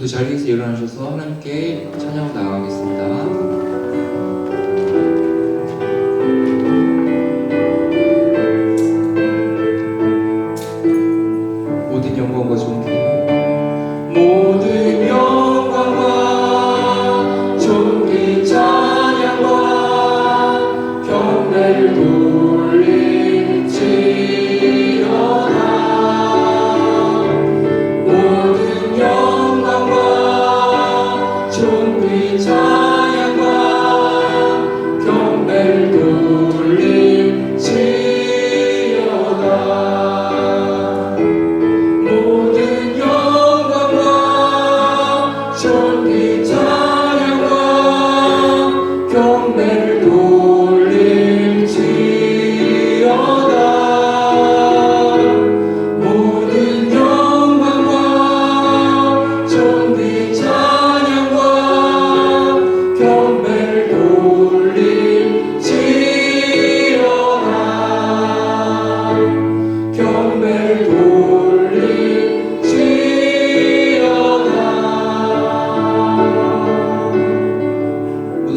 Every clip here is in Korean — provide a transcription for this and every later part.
자리에서 일어나셔서 하나님께 찬양을 나가겠습니다. 모든 영광과 존귀, 모든 영광과 존귀 찬양과 경배를 돌릴지어다. 모든 영광과 존귀 찬양과 경배를 돌릴지어다. 존귀 찬양과 경배를 돌릴지어다. 모든 영광과 존귀 찬양과 경배를 돌릴지어다. 경배를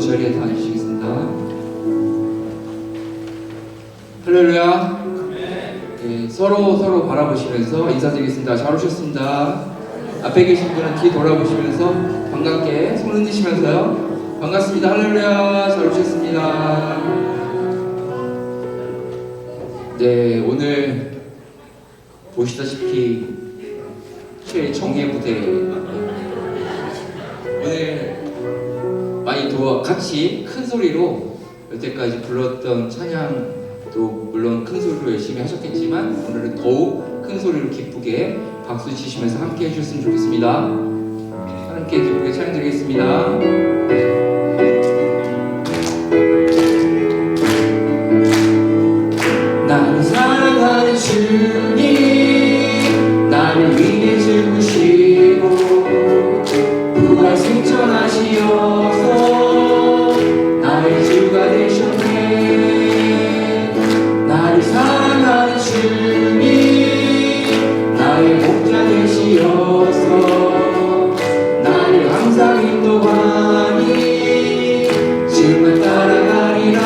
자리에서 앉으시겠습니다. 할렐루야. 네, 서로 바라보시면서 인사드리겠습니다. 잘 오셨습니다. 앞에 계신 분은 뒤 돌아보시면서 반갑게 손 흔드시면서요. 반갑습니다. 할렐루야. 잘 오셨습니다. 네, 오늘 보시다시피 최정예 무대 오늘 많이 같이 큰 소리로 여태까지 불렀던 찬양도 물론 큰 소리로 열심히 하셨겠지만 오늘은 더욱 큰 소리로 기쁘게 박수 치시면서 함께 해주셨으면 좋겠습니다. 함께 기쁘게 찬양드리겠습니다. 나를 사랑하는 주님, 나를 위해 죽으시고 부활 승천하시어서 나의 주가 되셨네. 나를 사랑하는 주님, 나의 목자 되시어서 나를 항상 인도하니 주만 따라가리라.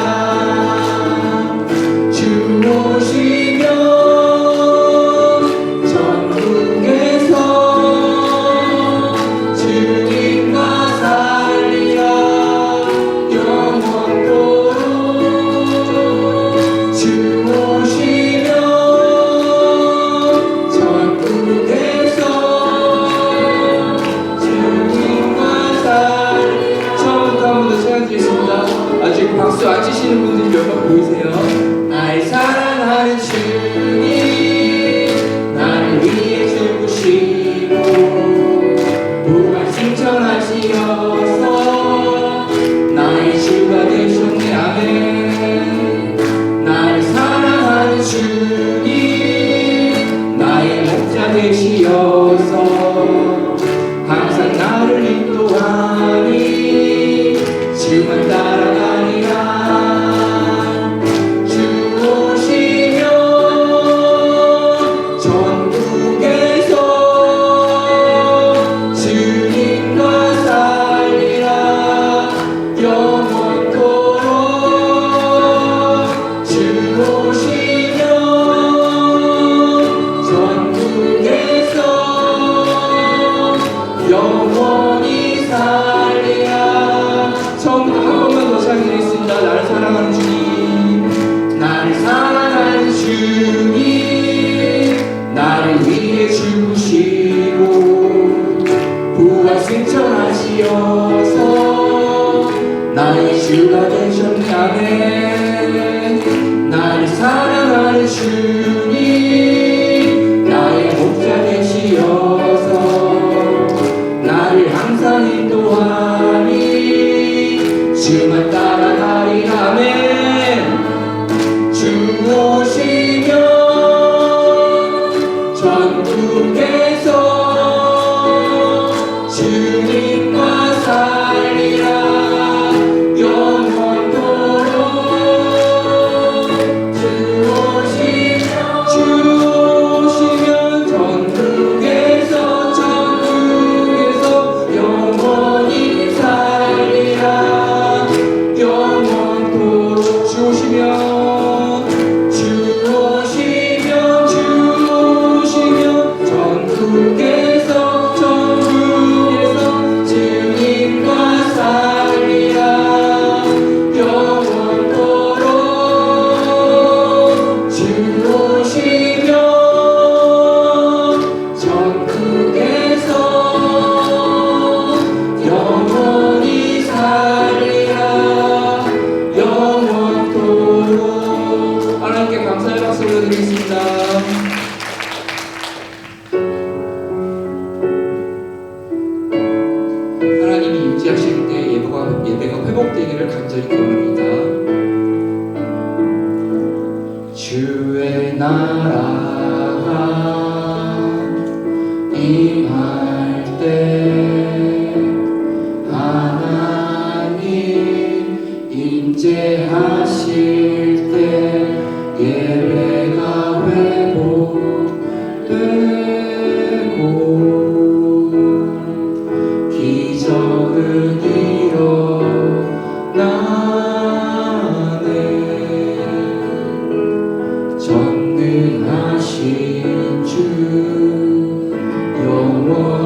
주 오시면 전국에서 주님과 살리라 영원토록. 주 오시면 전국에서 주님과 살리라. 처음부터 한 번 더 찬양드리겠습니다. 아직 박수 안 치시는 분들이 몇 명 보이세요? 나의 사랑하는 주님, 나를 위해 죽으시고 부활 승천하시어서 나의 주가 되셨네. 아멘. 나를 사랑하는 주님, 나의 목자 되시어서 항상 나를 인도하니 주만 따라가리라. 전국에서 하나님이 임재하실 때 예배가 회복되기를 간절히 기원합니다. 주의 나라가 임할 때 하나님 임재하실 때 예배가 회복되고 기적은 일어나네. 전능하신 주 영원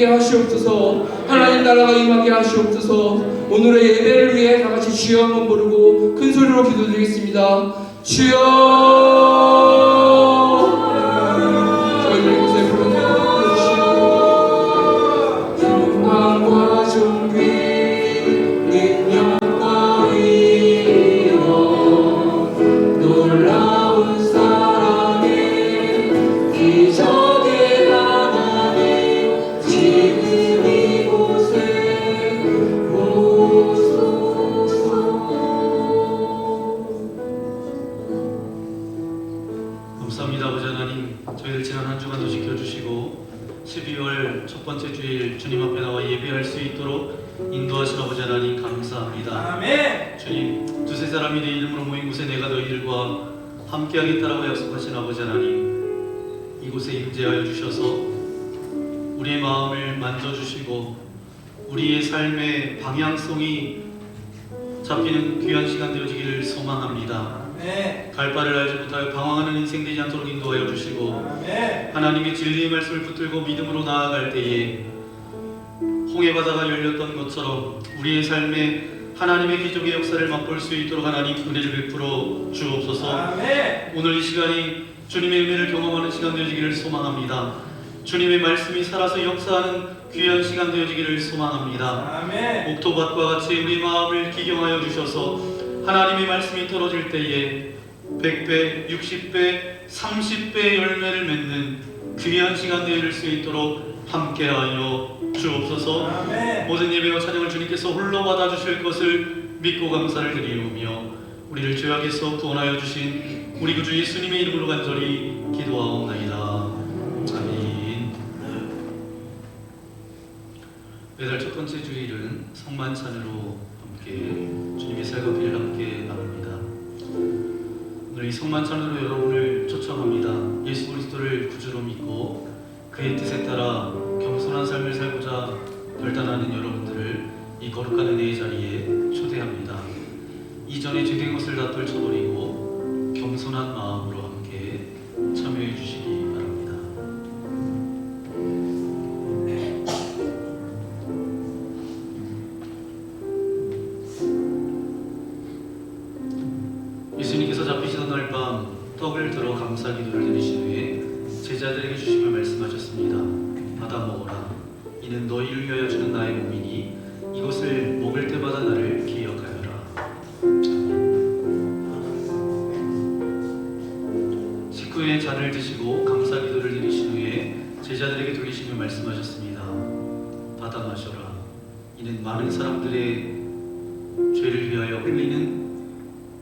되게 하시옵소서. 하나님 나라가 임하게 하시옵소서. 오늘의 예배를 위해 다 같이 주여 한번 부르고 큰 소리로 기도드리겠습니다. 주여. 저희들 이곳에 불러주시고 영광과 존귀 능력과 위엄 놀라운 사랑에 기적의 하나님 지금 이곳에 오소서. 감사합니다. 아버지 하나님, 저희들 지난 한 주간도 지켜주시고 12월 첫 번째 주일 주님 앞에 나와 예배할 수 있도록 인도하신 아버지 하나님 감사합니다. 아멘. 주님, 두세 사람이 내 이름으로 모인 곳에 내가 너희들과 함께하겠다라고 약속하신 아버지 하나님, 이곳에 임재하여 주셔서 우리의 마음을 만져주시고 우리의 삶의 방향성이 잡히는 귀한 시간 되어지기를 소망합니다. 아멘. 갈 바를 알지 못하여 방황하는 인생 되지 않도록 인도하여 주시고 아멘. 하나님의 진리의 말씀을 붙들고 믿음으로 나아갈 때에 홍해 바다가 열렸던 것처럼 우리의 삶에 하나님의 기적의 역사를 맛볼 수 있도록 하나님 은혜를 베풀어 주옵소서. 아멘. 오늘 이 시간이 주님의 은혜를 경험하는 시간 되어지기를 소망합니다. 주님의 말씀이 살아서 역사하는 귀한 시간 되어지기를 소망합니다. 아멘. 옥토밭과 같이 우리 마음을 기경하여 주셔서 하나님의 말씀이 떨어질 때에 100배, 60배, 30배의 열매를 맺는 귀한 시간 되어질 수 있도록 함께하여 주옵소서. 아멘. 모든 예배와 찬양을 주님께서 홀로 받아주실 것을 믿고 감사를 드리오며 우리를 죄악에서 구원하여 주신 우리 구주 예수님의 이름으로 간절히 기도하옵나이다. 아멘. 매달 첫 번째 주일은 성만찬으로 함께 주님의 살과 피를 함께 나눕니다. 오늘 이 성만찬으로 여러분을 초청합니다. 예수 그리스도를 구주로 믿고 그의 뜻에 따라 겸손한 삶을 살고자 결단하는 여러분들을 이 거룩한 은혜의 자리에 초대합니다. 이전에 죄된 것을 다 떨쳐버리고 겸손한 마음으로 함께 참여해 주시기 바랍니다. 예수님께서 잡히시던 날 밤 떡을 들어 감사 기도를 드리신 후에 제자들에게 주시며 말씀하셨습니다. 받아 먹어라. 이는 너희를 위하여 주는 나의 몸이니 이것을 먹을 때마다 나를 기억하여라. 식후에 잔을 드시고 감사 기도를 드리신 후에 제자들에게 돌리시며 말씀하셨습니다. 받아 마셔라. 이는 많은 사람들의 죄를 위하여 흘리는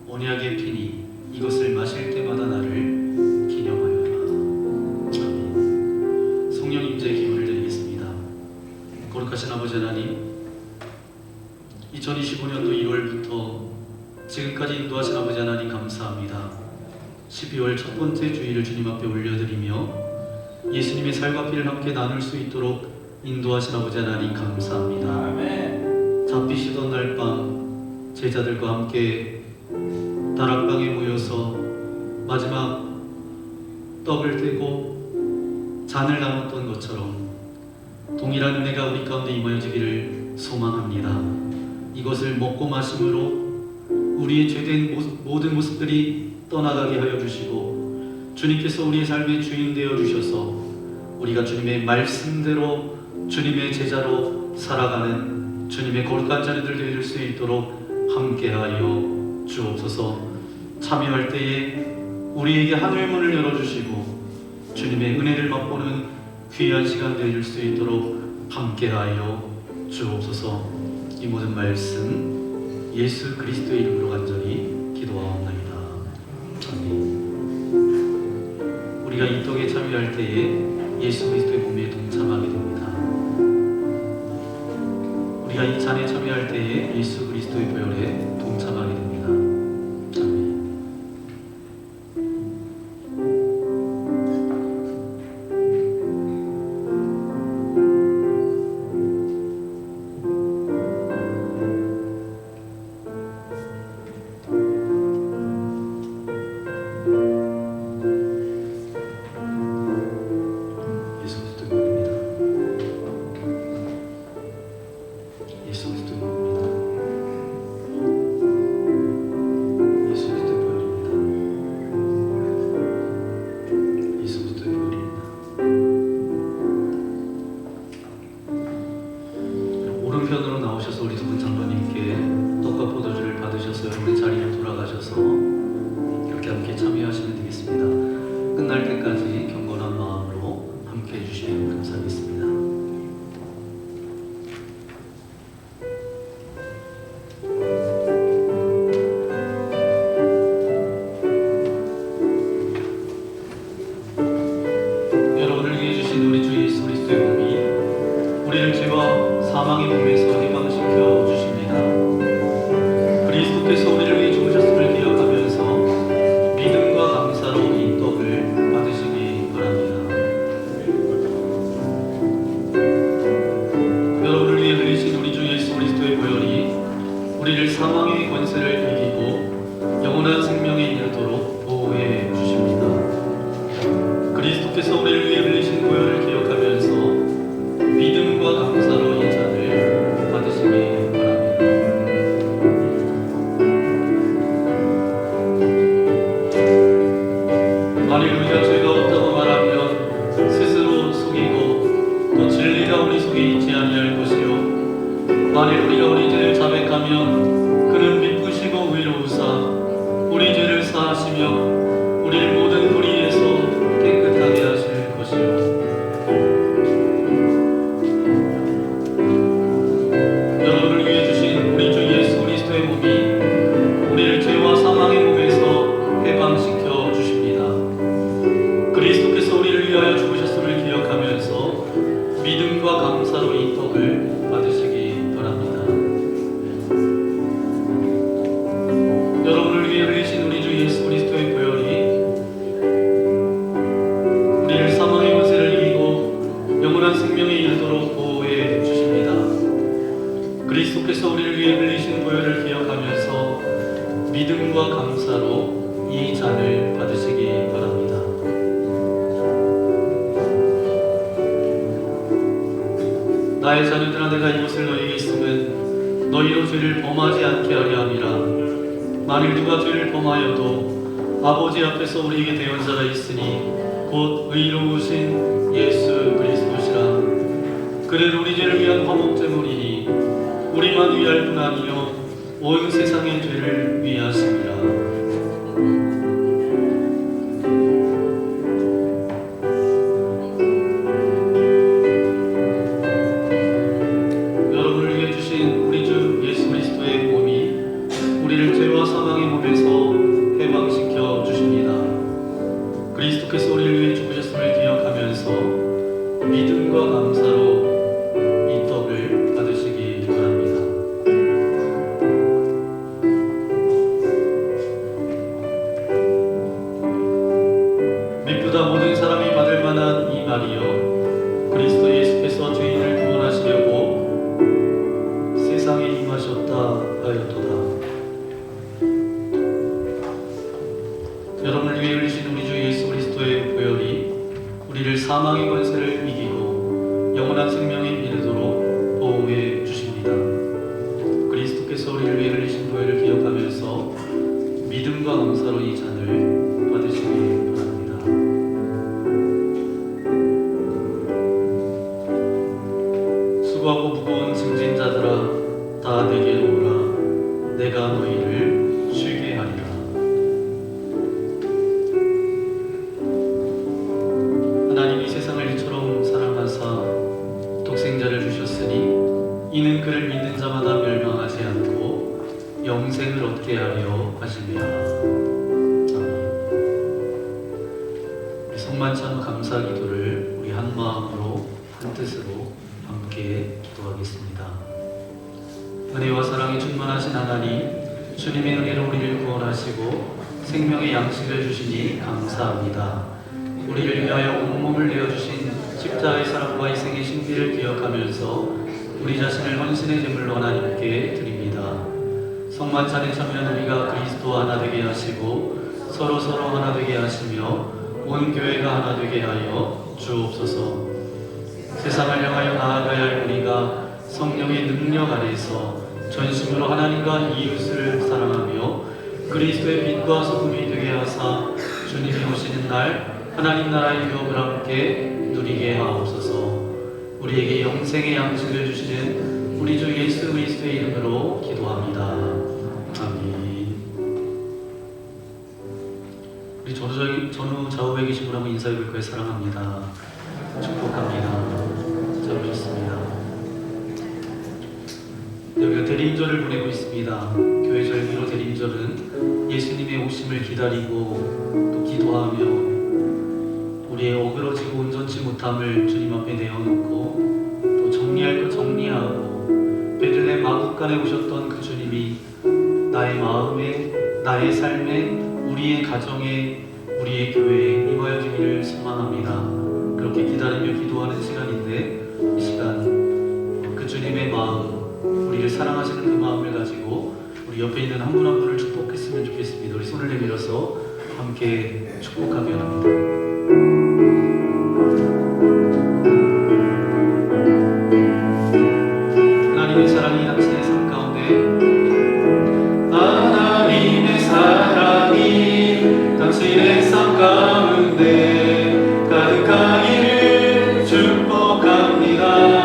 언약의 피니 이것을 마실 때마다 나를 기념하여라. 아멘. 성령 임재의 기도를 드리겠습니다. 거룩하신 아버지 하나님, 2025년도 1월부터 지금까지 인도하신 아버지 하나님 감사합니다. 12월 첫 번째 주일을 주님 앞에 올려드리며 예수님의 살과 피를 함께 나눌 수 있도록 인도하신 아버지 하나님 감사합니다. 아멘. 잡히시던 날 밤 제자들과 함께 다락방에 모여서 마지막 떡을 떼고 잔을 나눴던 것처럼 동일한 은혜가 우리 가운데 임하여지기를 소망합니다. 이것을 먹고 마심으로 우리의 죄된 모든 모습들이 떠나가게 하여 주시고 주님께서 우리의 삶의 주인 되어 주셔서 우리가 주님의 말씀대로 주님의 제자로 살아가는 주님의 거룩한 자녀들 되어줄 수 있도록 함께하여 주옵소서. 참여할 때에 우리에게 하늘 문을 열어주시고 주님의 은혜를 맛보는 귀한 시간 되어줄 수 있도록 함께하여 주옵소서. 이 모든 말씀 예수 그리스도의 이름으로 간절히 기도하옵나이다. 아멘. 우리가 이 떡에 참여할 때에 예수 그리스도의 몸에 동참하게 됩니다. 우리가 이 잔에 참여할 때에 예수 그리스도의 보혈에 동참하게 됩니다. 예수 그리스도의 끝날 때까지 경건한 마음으로 함께 해주시면 감사하겠습니다. 여러분을 위해 주신 우리 주 예수 그리스도의 몸이 우리를 죄와 사망의 몸에서 해방시켜 주십니다. 그리스도께서 우리를 위해 죽으셨음을 기억하면서 믿음과 감사로 이 떡을 받으시기 바랍니다. 여러분을 위해 흘리신 우리 주 예수 그리스도의 보혈이 우리를 사망의 권세를 이기고 영원한 생명에 이르도록 보호해 주십니다. 그리스도께서 우리를 위해 흘리신 보혈을 기억하면서 믿음과 감사로 이 잔을 받으시기 바랍니다. 만일 우리가 죄가 없다고 말하면 스스로 속이고 또 진리가 우리 속에 있지 아니할 것이요 만일 우리가 우리 죄를 자백하면 그는 미쁘시고 의로우사 우리 죄를 사하시며 우리를 모든 불의에서 깨끗하게 하실 것이요 여러분을 위해 주신 우리 주 예수 그리스도의 몸이 우리를 죄와 사망의 몸에서 해방시켜 주십니다. 그리스도께서 우리를 위하여 죽으셨음을 기억하면서 믿음과 감사로 이 떡을 받으시기 바랍니다. 여러분을 위해 흘리신 우리 주 예수 그리스도의 보혈이 우리를 사망의 권세를 이기고 영원한 생명에 이르도록 보호해 주십니다. 그리스도께서 우리를 위해 흘리신 보혈을 기억하면서 믿음과 감사로 이 잔을 받으시기 바랍니다. 나의 자녀들아 내가 이것을 너희에게 있음은 너희로 죄를 범하지 않게 하려 함이라. 만일 누가 죄를 범하여도 아버지 앞에서 우리에게 대언자가 있으니 곧 의로우신 예수 그리스도시라. 그는 우리 죄를 위한 화목제물이니 우리만 위할 뿐 아니요 온 세상의 죄를 위하심이라. 여러분을 위해 주신 우리 주 예수 그리스도의 몸이 우리를 죄와 사망의 몸에서 해방시켜 주십니다. 그리스도께서 우리를 위해 죽으셨음을 기억하면서 믿음과 감사로 이 떡을 받으시기 바랍니다. 미쁘다 모든 사람이 받을 만한 이 말이요 그리스도 예수께서 죄인을 구원하시려고 세상에 임하셨다 하였도다. 여러분을 위해 흘리신 우리 주 예수 그리스도의 보혈이 우리를 사망의 권세를 이기고 영원한 생명에 이르도록 보호해 주십니다. 그리스도께서 우리를 위해 흘리신 보혈을 기억하면서 믿음과 감사로 이 잔을 받으시기 바랍니다. 수고하고 무거운 짐진 자들아 다 내게로 오라. 내가 너희를 쉬게 하리라. 하나님이 세상을 이처럼 사랑하사 독생자를 주셨으니 이는 그를 믿는 자마다 멸망하지 않고 영생을 얻게 하려 하심이라. 아멘. 우리 성만찬 감사 기도를 우리 한 마음으로 한 뜻으로 함께 기도하겠습니다. 은혜와 사랑이 충만하신 하나님, 주님의 은혜로 우리를 구원하시고 생명의 양식을 주시니 감사합니다. 우리를 위하여 온몸을 내어주신 십자가의 사랑과 희생의 신비를 기억하면서 우리 자신을 헌신의 제물로 하나님께 드립니다. 성만찬에 참여한 우리가 그리스도와 하나 되게 하시고 서로 하나 되게 하시며 온 교회가 하나 되게 하여 주옵소서. 세상을 향하여 나아가야 할 우리가 성령의 능력 아래서 전심으로 하나님과 이웃을 사랑하며 그리스도의 빛과 소금이 되게 하사 주님이 오시는 날 하나님 나라의 유업을 함께 누리게 하옵소서. 우리에게 영생의 양식을 주시는 우리 주 예수 그리스도의 이름으로 기도합니다. 아멘. 우리 우리 전후 좌우에 계신 분하고 인사해 볼 거예요. 사랑합니다. 축복합니다. 잘 오셨습니다. 여기가 대림절을 보내고 있습니다. 교회 절기로 대림절은 예수님의 오심을 기다리고 또 기도하며 우리의 어그러지고 온전치 못함을 주님 앞에 내어놓고 또 정리할 것 정리하고 베들레헴 마국간에 오셨던 그 주님이 나의 마음에, 나의 삶에, 우리의 가정에, 우리의 교회에 임하여 주기를 소망합니다. 그렇게 기다리며 기도하는 시간인데 이 시간 그 주님의 마음, 우리를 사랑하시는 그 마음을 가지고 우리 옆에 있는 한 분 한 분을 축복했으면 좋겠습니다. 우리 손을 내밀어서 함께 축복하기 원합니다. 하나님의 사랑이 당신의 삶 가운데, 하나님의 사랑이 당신의 삶 가운데 가득하기를 축복합니다.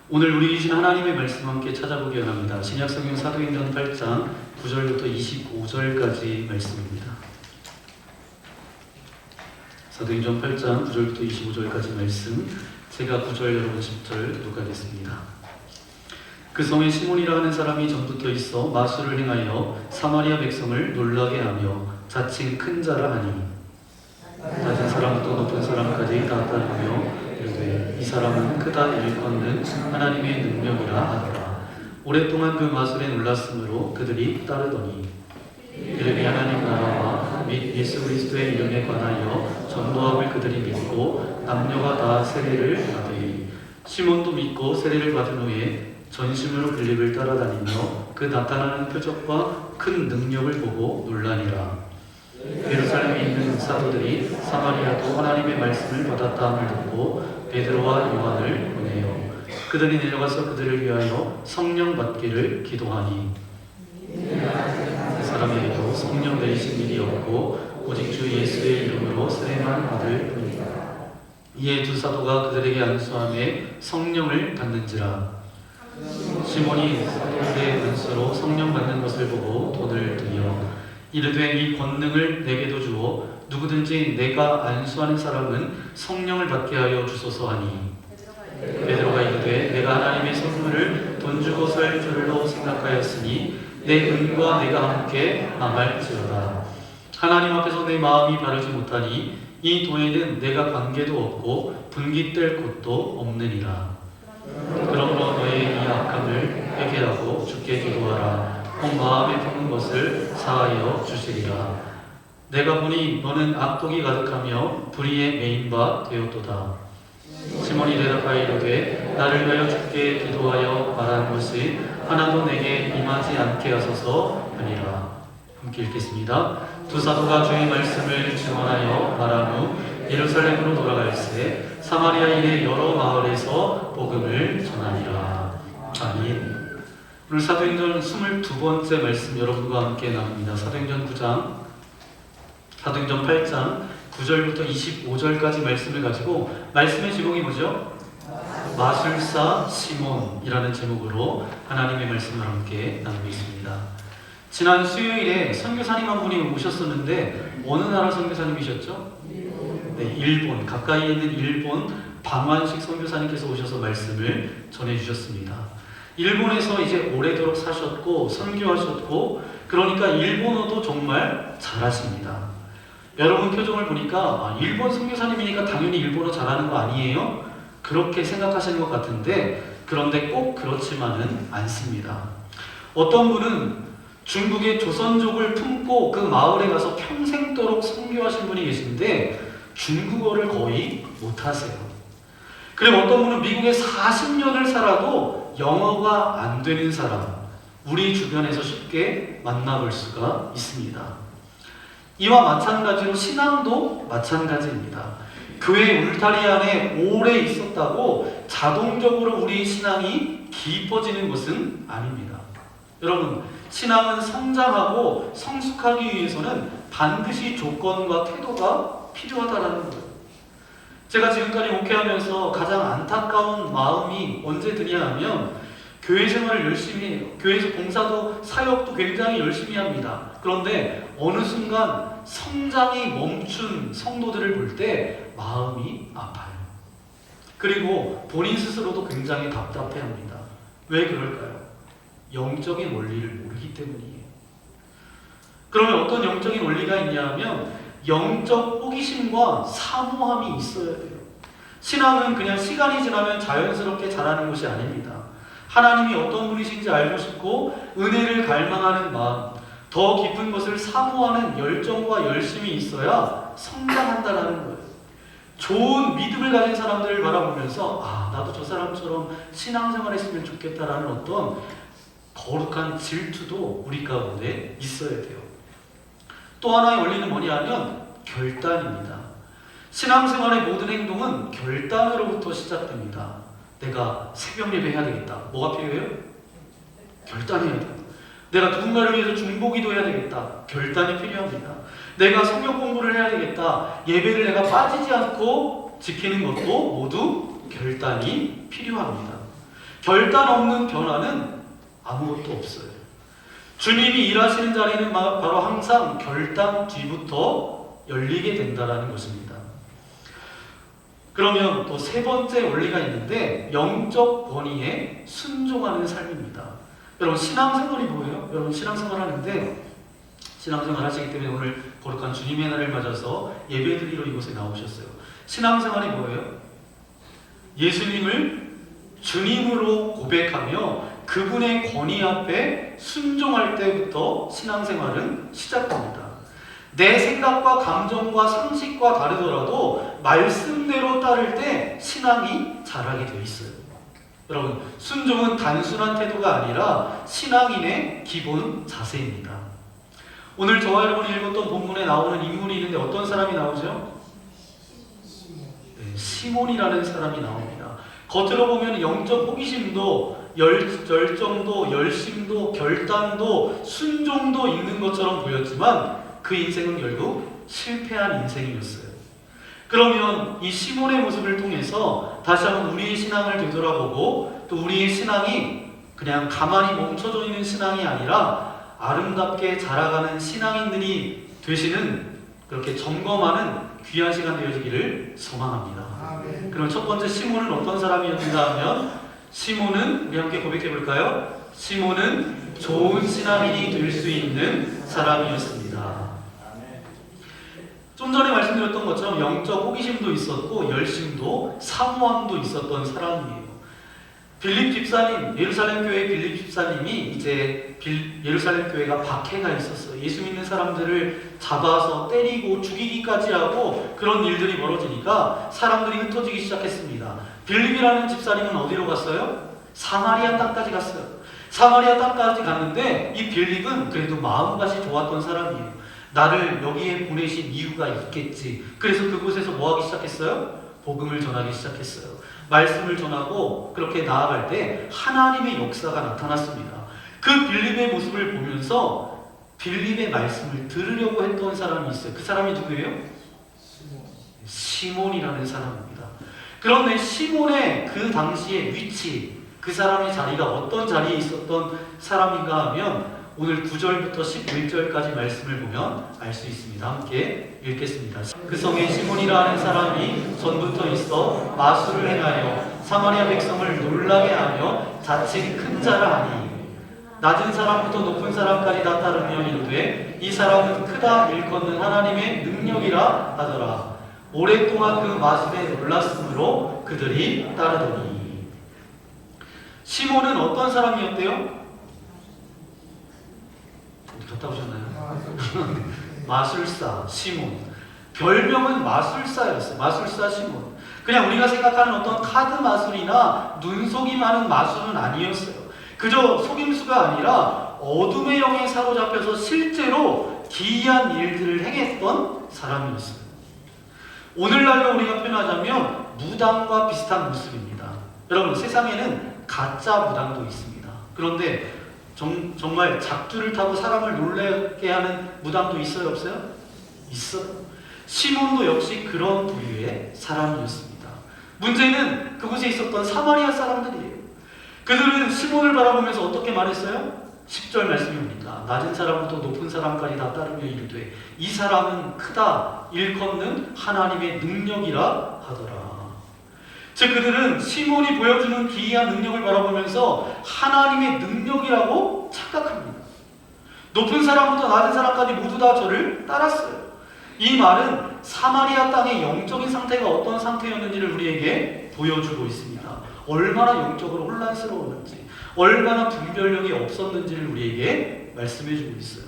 오늘 우리 주신 하나님의 말씀 함께 찾아보기 원합니다. 신약성경 사도행전 8장 9절부터 25절까지 말씀입니다. 사도행전 8장 9절부터 25절까지 말씀, 제가 9절 여러분 10절读하겠습니다. 그 성에 시몬이라 하는 사람이 전부터 있어 마술을 행하여 사마리아 백성을 놀라게 하며 자칭 큰 자라 하니 낮은 사람부터 높은 사람까지 다 따르며 이르되 이 사람은 크다 일컫는 하나님의 능력이라 하더라. 오랫동안 그 마술에 놀랐으므로 그들이 따르더니 이르되 하나님 나라와 및 예수 그리스도의 이름에 관하여 전도함을 그들이 믿고 남녀가 다 세례를 받으니 시몬도 믿고 세례를 받은 후에 전심으로 빌립을 따라다니며 그 나타나는 표적과 큰 능력을 보고 놀라니라. 예루살렘에 있는 사도들이 사마리아도 하나님의 말씀을 받았다 함을 듣고 베드로와 요한을 보내요. 그들이 내려가서 그들을 위하여 성령 받기를 기도하니 그 사람에게도 성령 내리신 일이 없고 오직 주 예수의 이름으로 세례만 받을 뿐이다. 이에 두 사도가 그들에게 안수함에 성령을 받는지라. 시몬이 사도들의 은수로 성령 받는 것을 보고 돈을 들여 이르되 이 권능을 내게도 주어 누구든지 내가 안수하는 사람은 성령을 받게 하여 주소서 하니 베드로가 이르되 내가 하나님의 선물을 돈 주고 살 줄로 생각하였으니 내 은과 내가 함께 망할지어다. 하나님 앞에서 내 마음이 바르지 못하니 이 돈에는 내가 관계도 없고 분깃될 곳도 없느니라. 그러므로 너의 이 악함을 회개하고 주께 기도하라. 온 마음에 품은 것을 사하여 주시리라. 내가 보니 너는 악독이 가득하며 불의에 메인 바 되었도다. 시몬이 대답하여 이르되 나를 위하여 주께 기도하여 말한 것이 하나도 내게 임하지 않게 하소서 하니라. 함께 읽겠습니다. 두 사도가 주의 말씀을 증언하여 말한 후 예루살렘으로 돌아갈새 사마리아 일의 여러 마을에서 복음을 전하니라. 아멘. 오늘 사도행전 22번째 말씀 여러분과 함께 나눕니다. 사도행전 8장 9절부터 25절까지 말씀을 가지고 말씀의 제목이 뭐죠? 마술사 시몬이라는 제목으로 하나님의 말씀을 함께 나누고 있습니다. 지난 수요일에 선교사님 한 분이 오셨었는데 어느 나라 선교사님이셨죠? 네, 일본, 가까이에 있는 일본 방환식 선교사님께서 오셔서 말씀을 전해주셨습니다. 일본에서 이제 오래도록 사셨고 선교하셨고 그러니까 일본어도 정말 잘하십니다. 여러분 표정을 보니까 일본 선교사님이니까 당연히 일본어 잘하는 거 아니에요? 그렇게 생각하시는 것 같은데 그런데 꼭 그렇지만은 않습니다. 어떤 분은 중국의 조선족을 품고 그 마을에 가서 평생도록 선교하신 분이 계신데 중국어를 거의 못하세요. 그리고 어떤 분은 미국에 40년을 살아도 영어가 안 되는 사람, 우리 주변에서 쉽게 만나볼 수가 있습니다. 이와 마찬가지로 신앙도 마찬가지입니다. 교회 울타리 안에 오래 있었다고 자동적으로 우리 신앙이 깊어지는 것은 아닙니다. 여러분, 신앙은 성장하고 성숙하기 위해서는 반드시 조건과 태도가 필요하다는 거예요. 제가 지금까지 목회하면서 가장 안타까운 마음이 언제 드냐 하면 교회 생활을 열심히 해요. 교회에서 봉사도 사역도 굉장히 열심히 합니다. 그런데 어느 순간 성장이 멈춘 성도들을 볼 때 마음이 아파요. 그리고 본인 스스로도 굉장히 답답해합니다. 왜 그럴까요? 영적인 원리를 모르기 때문이에요. 그러면 어떤 영적인 원리가 있냐 하면 영적 호기심과 사모함이 있어야 돼요. 신앙은 그냥 시간이 지나면 자연스럽게 자라는 것이 아닙니다. 하나님이 어떤 분이신지 알고 싶고 은혜를 갈망하는 마음, 더 깊은 것을 사모하는 열정과 열심이 있어야 성장한다는 거예요. 좋은 믿음을 가진 사람들을 바라보면서 나도 저 사람처럼 신앙생활 했으면 좋겠다라는 어떤 거룩한 질투도 우리 가운데 있어야 돼요. 또 하나의 원리는 뭐냐면 결단입니다. 신앙생활의 모든 행동은 결단으로부터 시작됩니다. 내가 새벽 예배 해야 되겠다. 뭐가 필요해요? 결단해야 돼요. 내가 누군가를 위해서 중보기도 해야 되겠다. 결단이 필요합니다. 내가 성경 공부를 해야 되겠다. 예배를 내가 빠지지 않고 지키는 것도 모두 결단이 필요합니다. 결단 없는 변화는 아무것도 없어요. 주님이 일하시는 자리는 바로 항상 결단 뒤부터 열리게 된다는 것입니다. 그러면 또 세 번째 원리가 있는데 영적 권위에 순종하는 삶입니다. 여러분 신앙생활이 뭐예요? 여러분 신앙생활 하는데 신앙생활 하시기 때문에 오늘 거룩한 주님의 날을 맞아서 예배드리러 이곳에 나오셨어요. 신앙생활이 뭐예요? 예수님을 주님으로 고백하며 그분의 권위 앞에 순종할 때부터 신앙생활은 시작합니다. 내 생각과 감정과 상식과 다르더라도 말씀대로 따를 때 신앙이 자라게 되어 있어요. 여러분, 순종은 단순한 태도가 아니라 신앙인의 기본 자세입니다. 오늘 저와 여러분이 읽었던 본문에 나오는 인물이 있는데 어떤 사람이 나오죠? 네, 시몬이라는 사람이 나옵니다. 겉으로 보면 영적 호기심도 열정도 열심도 결단도 순종도 있는 것처럼 보였지만 그 인생은 결국 실패한 인생이었어요. 그러면 이 시몬의 모습을 통해서 다시 한번 우리의 신앙을 되돌아보고 또 우리의 신앙이 그냥 가만히 멈춰져 있는 신앙이 아니라 아름답게 자라가는 신앙인들이 되시는 그렇게 점검하는 귀한 시간 되어지기를 소망합니다. 그럼 첫 번째 시몬은 어떤 사람이었는가 하면 시몬은 우리 함께 고백해 볼까요? 시몬은 좋은 신앙인이 될 수 있는 사람이었습니다. 좀 전에 말씀드렸던 것처럼 영적 호기심도 있었고 열심도 사모함도 있었던 사람이에요. 빌립 집사님, 예루살렘 교회 빌립 집사님이 이제 예루살렘 교회가 박해가 있었어요. 예수 믿는 사람들을 잡아서 때리고 죽이기까지 하고 그런 일들이 벌어지니까 사람들이 흩어지기 시작했습니다. 빌립이라는 집사님은 어디로 갔어요? 사마리아 땅까지 갔어요. 사마리아 땅까지 갔는데 이 빌립은 그래도 마음밭이 좋았던 사람이에요. 나를 여기에 보내신 이유가 있겠지. 그래서 그곳에서 뭐 하기 시작했어요? 복음을 전하기 시작했어요. 말씀을 전하고 그렇게 나아갈 때 하나님의 역사가 나타났습니다. 그 빌립의 모습을 보면서 빌립의 말씀을 들으려고 했던 사람이 있어요. 그 사람이 누구예요? 시몬이라는 사람입니다. 그런데 시몬의 그 당시의 위치, 그 사람의 자리가 어떤 자리에 있었던 사람인가 하면 오늘 9절부터 11절까지 말씀을 보면 알 수 있습니다. 함께 읽겠습니다. 그 성에 시몬이라 하는 사람이 전부터 있어 마술을 행하여 사마리아 백성을 놀라게 하며 자칭 큰 자라 하니 낮은 사람부터 높은 사람까지 다 따르며 이르되 이 사람은 크다 일컫는 하나님의 능력이라 하더라. 오랫동안 그 마술에 놀랐으므로 그들이 따르더니. 시몬은 어떤 사람이었대요? 어디 갔다 오셨나요? 마술사 시몬. 별명은 마술사였어요. 마술사 시몬. 그냥 우리가 생각하는 어떤 카드 마술이나 눈속임하는 마술은 아니었어요. 그저 속임수가 아니라 어둠의 영에 사로잡혀서 실제로 기이한 일들을 행했던 사람이었어요. 오늘날로 우리가 표현하자면 무당과 비슷한 모습입니다. 여러분, 세상에는 가짜 무당도 있습니다. 그런데 정말 작두를 타고 사람을 놀라게 하는 무당도 있어요, 없어요? 있어요. 시몬도 역시 그런 부류의 사람이었습니다. 문제는 그곳에 있었던 사마리아 사람들이에요. 그들은 시몬을 바라보면서 어떻게 말했어요? 10절 말씀입니다. 낮은 사람부터 높은 사람까지 다 따르며 이르되 이 사람은 크다 일컫는 하나님의 능력이라 하더라. 즉 그들은 시몬이 보여주는 기이한 능력을 바라보면서 하나님의 능력이라고 착각합니다. 높은 사람부터 낮은 사람까지 모두 다 저를 따랐어요. 이 말은 사마리아 땅의 영적인 상태가 어떤 상태였는지를 우리에게 보여주고 있습니다. 얼마나 영적으로 혼란스러웠는지, 얼마나 분별력이 없었는지를 우리에게 말씀해주고 있어요.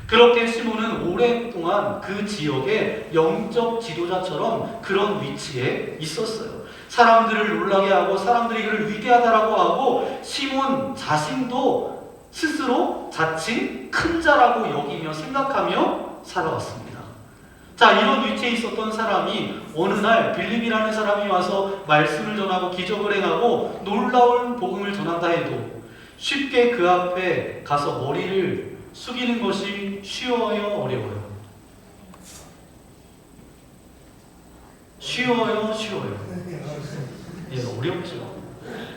그렇게 시몬은 오랫동안 그 지역의 영적 지도자처럼 그런 위치에 있었어요. 사람들을 놀라게 하고 사람들이 그를 위대하다라고 하고 시몬 자신도 스스로 자칭 큰 자라고 여기며 생각하며 살아왔습니다. 자, 이런 위치에 있었던 사람이 어느 날 빌립이라는 사람이 와서 말씀을 전하고 기적을 행하고 놀라운 복음을 전한다 해도 쉽게 그 앞에 가서 머리를 숙이는 것이 쉬워요, 어려워요? 쉬워요, 쉬워요? 예, 어렵죠.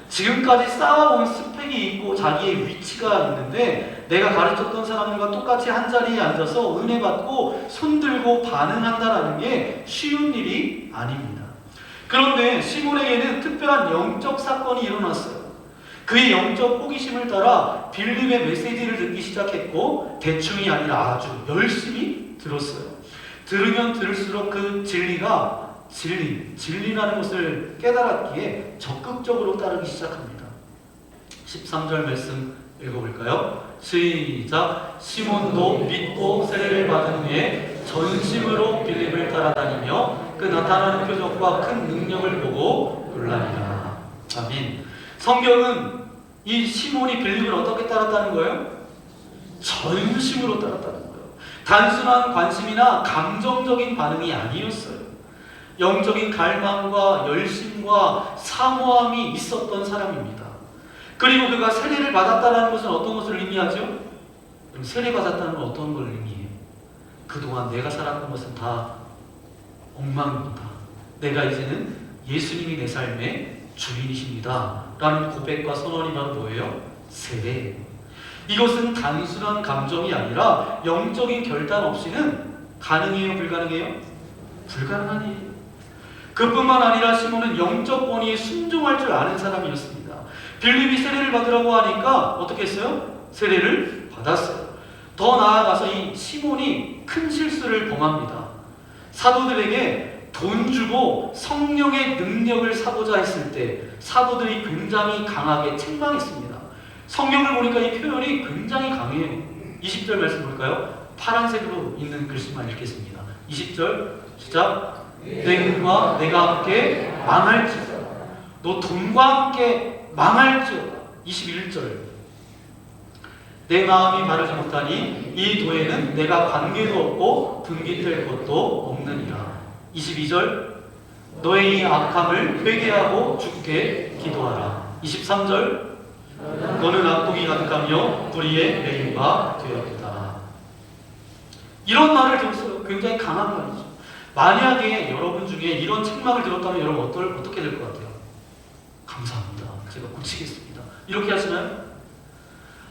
지금까지 쌓아온 스펙이 있고 자기의 위치가 있는데 내가 가르쳤던 사람들과 똑같이 한자리에 앉아서 은혜 받고 손들고 반응한다는 게 쉬운 일이 아닙니다. 그런데 시몬에게는 특별한 영적 사건이 일어났어요. 그의 영적 호기심을 따라 빌립의 메시지를 듣기 시작했고 대충이 아니라 아주 열심히 들었어요. 들으면 들을수록 그 진리라는 것을 깨달았기에 적극적으로 따르기 시작합니다. 13절 말씀 읽어볼까요? 시작. 시몬도 믿고 세례를 받은 후에 전심으로 빌립을 따라다니며 그 나타나는 표적과 큰 능력을 보고 놀라니라. 아멘. 성경은 이 시몬이 빌립을 어떻게 따랐다는 거예요? 전심으로 따랐다는 거예요. 단순한 관심이나 감정적인 반응이 아니었어요. 영적인 갈망과 열심과 사모함이 있었던 사람입니다. 그리고 그가 세례를 받았다는 것은 어떤 것을 의미하죠? 그럼 세례 받았다는 건 어떤 걸 의미해요? 그동안 내가 살았던 것은 다 엉망입니다. 내가 이제는 예수님이 내 삶의 주인이십니다. 라는 고백과 선언이 바로 뭐예요? 세례. 이것은 단순한 감정이 아니라 영적인 결단 없이는 가능해요? 불가능해요? 불가능한 일이에요. 그뿐만 아니라 시몬은 영적 권위에 순종할 줄 아는 사람이었습니다. 빌립이 세례를 받으라고 하니까 어떻게 했어요? 세례를 받았어요. 더 나아가서 이 시몬이 큰 실수를 범합니다. 사도들에게 돈 주고 성령의 능력을 사고자 했을 때 사도들이 굉장히 강하게 책망했습니다. 성경을 보니까 이 표현이 굉장히 강해요. 20절 말씀 볼까요? 파란색으로 있는 글씨만 읽겠습니다. 20절 시작. 내 돈과 내가 함께 망할지어다. 너 돈과 함께 망할지어다. 21절. 내 마음이 바르지 못하니 이 도에는 내가 관계도 없고 분깃될 것도 없느니라. 22절. 너의 이 악함을 회개하고 주께 기도하라. 23절. 너는 악독이 가득하며 불의의 매인바 되었다. 이런 말을 들었어요. 굉장히 강한 말이죠. 만약에 여러분 중에 이런 책망을 들었다면 여러분 어떻게 될 것 같아요? 감사합니다. 제가 고치겠습니다. 이렇게 하시나요?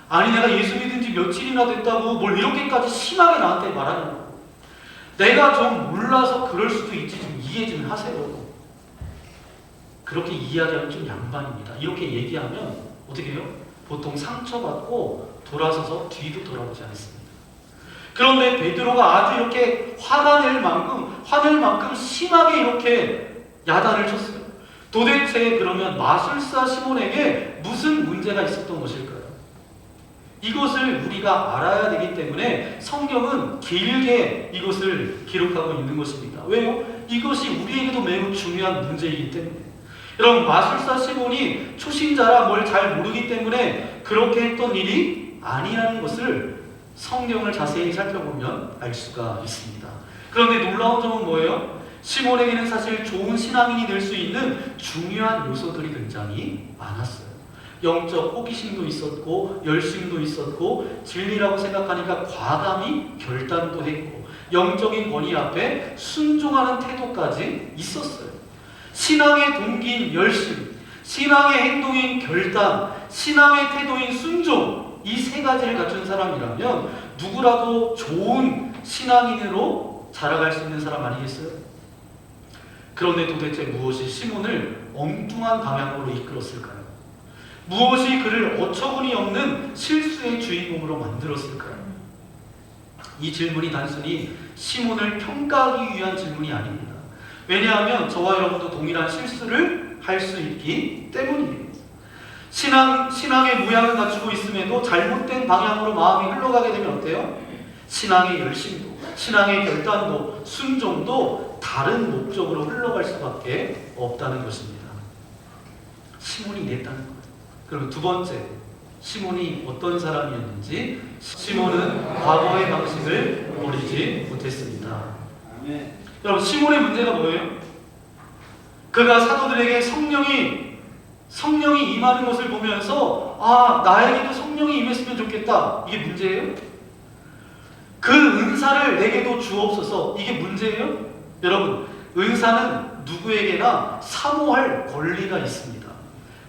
아니 내가 예수 믿은 지 며칠이나 됐다고 뭘 이렇게까지 심하게 나한테 말하냐. 내가 좀 몰라서 그럴 수도 있지 좀 이해 좀 하세요. 그렇게 이야기하면 좀 양반입니다. 이렇게 얘기하면 어떻게 해요? 보통 상처받고 돌아서서 뒤도 돌아보지 않습니다. 그런데 베드로가 아주 이렇게 화낼 만큼 심하게 이렇게 야단을 쳤어요. 도대체 그러면 마술사 시몬에게 무슨 문제가 있었던 것일까요? 이것을 우리가 알아야 되기 때문에 성경은 길게 이것을 기록하고 있는 것입니다. 왜요? 이것이 우리에게도 매우 중요한 문제이기 때문에. 여러분, 마술사 시몬이 초신자라 뭘 잘 모르기 때문에 그렇게 했던 일이 아니라는 것을 성경을 자세히 살펴보면 알 수가 있습니다. 그런데 놀라운 점은 뭐예요? 시몬에게는 사실 좋은 신앙인이 될 수 있는 중요한 요소들이 굉장히 많았어요. 영적 호기심도 있었고 열심도 있었고 진리라고 생각하니까 과감히 결단도 했고 영적인 권위 앞에 순종하는 태도까지 있었어요. 신앙의 동기인 열심, 신앙의 행동인 결단, 신앙의 태도인 순종, 이 세 가지를 갖춘 사람이라면 누구라도 좋은 신앙인으로 자라갈 수 있는 사람 아니겠어요? 그런데 도대체 무엇이 시몬을 엉뚱한 방향으로 이끌었을까요? 무엇이 그를 어처구니 없는 실수의 주인공으로 만들었을까요? 이 질문이 단순히 시몬을 평가하기 위한 질문이 아닙니다. 왜냐하면 저와 여러분도 동일한 실수를 할 수 있기 때문입니다. 신앙의 모양을 갖추고 있음에도 잘못된 방향으로 마음이 흘러가게 되면 어때요? 신앙의 열심도, 신앙의 결단도, 순종도 다른 목적으로 흘러갈 수밖에 없다는 것입니다. 시몬이 이랬다는 거예요. 그럼 두 번째, 시몬이 어떤 사람이었는지, 시몬은 과거의 방식을 버리지 못했습니다. 아멘. 여러분, 시몬의 문제가 뭐예요? 그가 사도들에게 성령이 임하는 것을 보면서 나에게도 성령이 임했으면 좋겠다. 이게 문제예요? 그 은사를 내게도 주옵소서. 이게 문제예요? 여러분, 은사는 누구에게나 사모할 권리가 있습니다.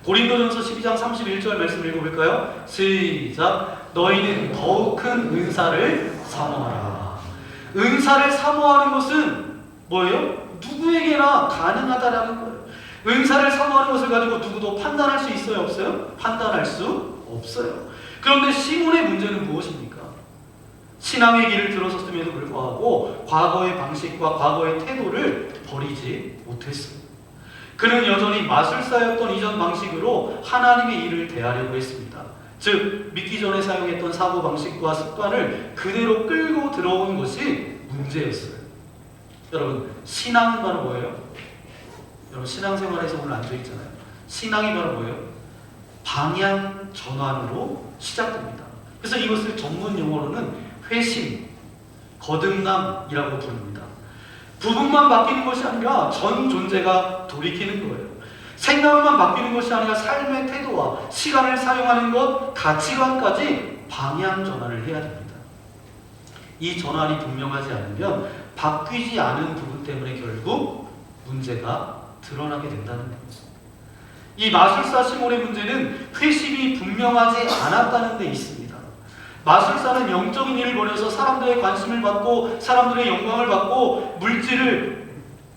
고린도전서 12장 31절 말씀 읽어볼까요? 시작. 너희는 더욱 큰 은사를 사모하라. 은사를 사모하는 것은 뭐예요? 누구에게나 가능하다라는 거예요. 은사를 사모하는 것을 가지고 누구도 판단할 수 있어요? 없어요? 판단할 수 없어요. 그런데 시몬의 문제는 무엇입니까? 신앙의 길을 들어섰음에도 불구하고 과거의 방식과 과거의 태도를 버리지 못했어요. 그는 여전히 마술사였던 이전 방식으로 하나님의 일을 대하려고 했습니다. 즉, 믿기 전에 사용했던 사고방식과 습관을 그대로 끌고 들어온 것이 문제였어요. 여러분, 신앙은 바로 뭐예요? 여러분, 신앙생활에서 오늘 앉아있잖아요. 신앙이 바로 뭐예요? 방향 전환으로 시작됩니다. 그래서 이것을 전문 용어로는 회심, 거듭남이라고 부릅니다. 부분만 바뀌는 것이 아니라 전 존재가 돌이키는 거예요. 생각만 바뀌는 것이 아니라 삶의 태도와 시간을 사용하는 것, 가치관까지 방향 전환을 해야 됩니다. 이 전환이 분명하지 않으면 바뀌지 않은 부분 때문에 결국 문제가 드러나게 된다는 겁니다. 이 마술사 시몬의 문제는 회심이 분명하지 않았다는 데 있습니다. 마술사는 영적인 일을 벌여서 사람들의 관심을 받고 사람들의 영광을 받고 물질을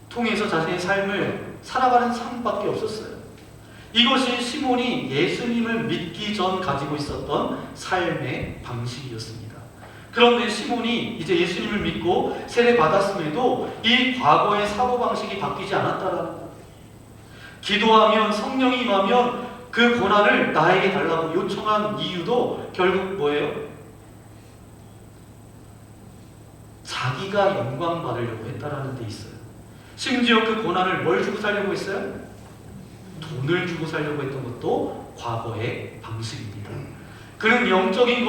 통해서 자신의 삶을 살아가는 삶밖에 없었어요. 이것이 시몬이 예수님을 믿기 전 가지고 있었던 삶의 방식이었습니다. 그런데 시몬이 이제 예수님을 믿고 세례 받았음에도 이 과거의 사고방식이 바뀌지 않았다라는 거예요. 기도하면 성령이 임하면 그 권한을 나에게 달라고 요청한 이유도 결국 뭐예요? 자기가 영광 받으려고 했다라는 데 있어요. 심지어 그 권한을 뭘 주고 살려고 했어요? 돈을 주고 살려고 했던 것도 과거의 방식입니다. 그는 영적인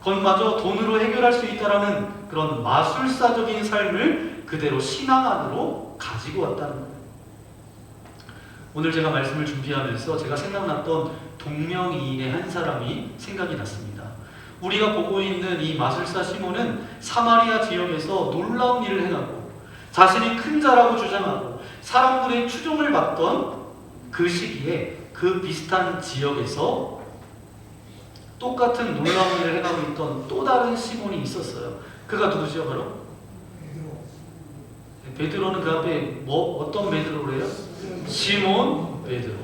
것마저 돈으로 해결할 수 있다라는 그런 마술사적인 삶을 그대로 신앙 안으로 가지고 왔다는 거예요. 오늘 제가 말씀을 준비하면서 제가 생각났던 동명이인의 한 사람이 생각이 났습니다. 우리가 보고 있는 이 마술사 시몬은 사마리아 지역에서 놀라운 일을 행하고 자신이 큰 자라고 주장하고 사람들의 추종을 받던 그 시기에 그 비슷한 지역에서 똑같은 놀라운 일을 행하고 있던 또 다른 시몬이 있었어요. 그가 누구죠? 바로? 베드로는 그 앞에 어떤 베드로래요? 시몬 베드로.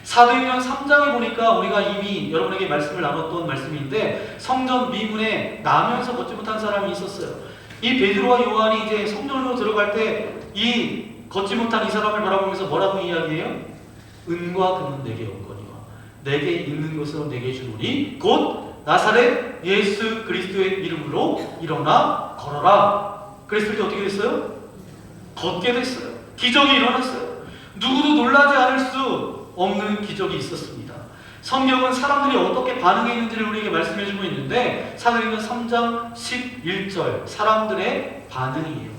사도행전 3장에 보니까 우리가 이미 여러분에게 말씀을 나눴던 말씀인데 성전 미문에 나면서 걷지 못한 사람이 있었어요. 이 베드로와 요한이 이제 성전으로 들어갈 때 이 걷지 못한 이 사람을 바라보면서 뭐라고 이야기해요? 은과 금은 내게 없거니와 내게 있는 것으로 내게 주노니 곧 나사렛 예수 그리스도의 이름으로 일어나 걸어라. 그랬을 때 어떻게 됐어요? 걷게 됐어요. 기적이 일어났어요. 누구도 놀라지 않을 수 없는 기적이 있었습니다. 성경은 사람들이 어떻게 반응했는지를 우리에게 말씀해주고 있는데 사도행전 3장 11절 사람들의 반응이에요.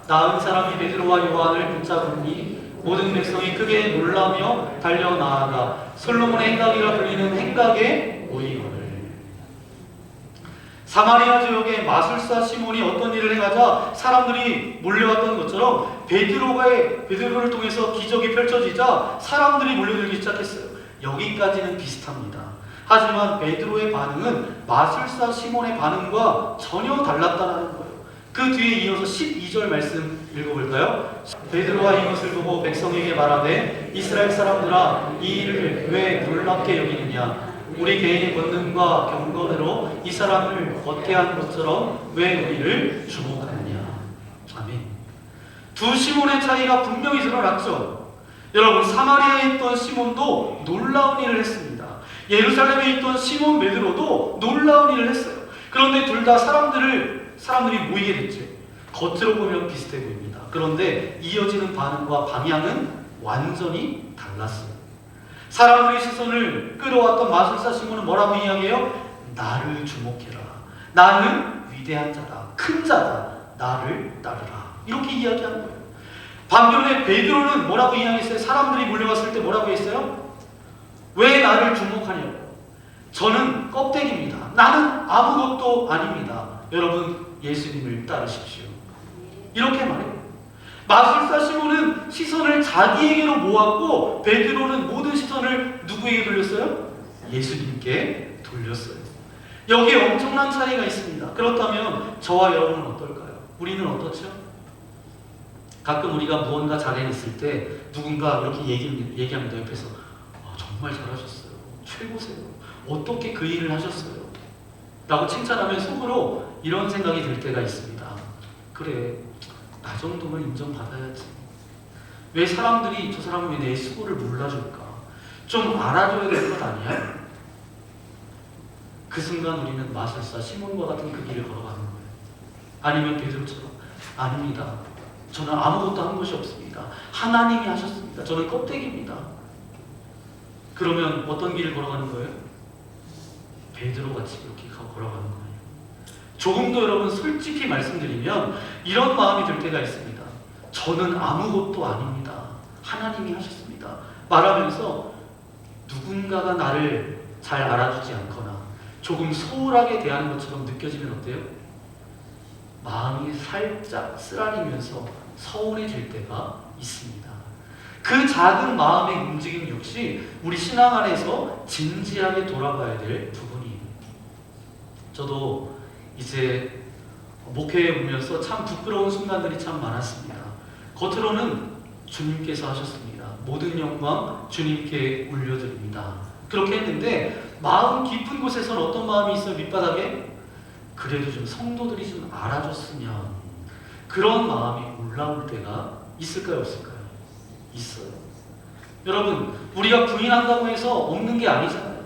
나은 사람이 베드로와 요한을 붙잡으니 모든 백성이 크게 놀라며 달려나아가 솔로몬의 행각이라 불리는 행각에 모이거늘. 사마리아 지역의 마술사 시몬이 어떤 일을 행하자 사람들이 몰려왔던 것처럼 베드로를 통해서 기적이 펼쳐지자 사람들이 몰려들기 시작했어요. 여기까지는 비슷합니다. 하지만 베드로의 반응은 마술사 시몬의 반응과 전혀 달랐다는 거예요. 그 뒤에 이어서 12절 말씀 읽어볼까요? 베드로가 이것을 보고 백성에게 말하되 이스라엘 사람들아 이 일을 왜 놀랍게 여기느냐? 우리 개인의 권능과 경건으로 이 사람을 걷게 한 것처럼 왜 우리를 주목하느냐? 아멘. 두 시몬의 차이가 분명히 드러났죠. 여러분 사마리아에 있던 시몬도 놀라운 일을 했습니다. 예루살렘에 있던 시몬 베드로도 놀라운 일을 했어요. 그런데 둘 다 사람들이 모이게 됐죠. 겉으로 보면 비슷해 보입니다. 그런데 이어지는 반응과 방향은 완전히 달랐어요. 사람들의 시선을 끌어왔던 마술사 시몬은 뭐라고 이야기해요? 나를 주목해라. 나는 위대한 자다. 큰 자다. 나를 따르라. 이렇게 이야기하는 거예요. 반면에 베드로는 뭐라고 이야기했어요? 사람들이 몰려왔을 때 뭐라고 했어요? 왜 나를 주목하냐고. 저는 껍데기입니다. 나는 아무것도 아닙니다. 여러분 예수님을 따르십시오. 이렇게 말해요. 마술사 시몬은 시선을 자기에게로 모았고 베드로는 모든 시선을 누구에게 돌렸어요? 예수님께 돌렸어요. 여기에 엄청난 차이가 있습니다. 그렇다면 저와 여러분은 어떨까요? 우리는 어떻죠? 가끔 우리가 무언가 잘해냈을 때 누군가 이렇게 얘기합니다. 옆에서 정말 잘하셨어요. 최고세요. 어떻게 그 일을 하셨어요? 라고 칭찬하면 속으로 이런 생각이 들 때가 있습니다. 그래, 나 정도면 인정받아야지. 왜 사람들이 저 사람은 왜 내 수고를 몰라줄까? 좀 알아줘야 될 것 아니야? 그 순간 우리는 마술사 시몬과 같은 그 길을 걸어가는 거예요. 아니면 베드로처럼 아닙니다. 저는 아무것도 한 것이 없습니다. 하나님이 하셨습니다. 저는 껍데기입니다. 그러면 어떤 길을 걸어가는 거예요? 베드로같이 이렇게 걸어가는 거예요. 조금 더 여러분 솔직히 말씀드리면 이런 마음이 들 때가 있습니다. 저는 아무것도 아닙니다. 하나님이 하셨습니다. 말하면서 누군가가 나를 잘 알아주지 않거나 조금 소홀하게 대하는 것처럼 느껴지면 어때요? 마음이 살짝 쓰라리면서 서운해질 때가 있습니다. 그 작은 마음의 움직임 역시 우리 신앙 안에서 진지하게 돌아봐야 될 부분이에요. 저도 이제 목회에 오면서 참 부끄러운 순간들이 참 많았습니다. 겉으로는 주님께서 하셨습니다. 모든 영광 주님께 올려드립니다. 그렇게 했는데 마음 깊은 곳에서는 어떤 마음이 있어요? 밑바닥에? 그래도 좀 성도들이 좀 알아줬으면 그런 마음이 올라올 때가 있을까요? 없을까요? 있어요. 여러분 우리가 부인한다고 해서 없는 게 아니잖아요.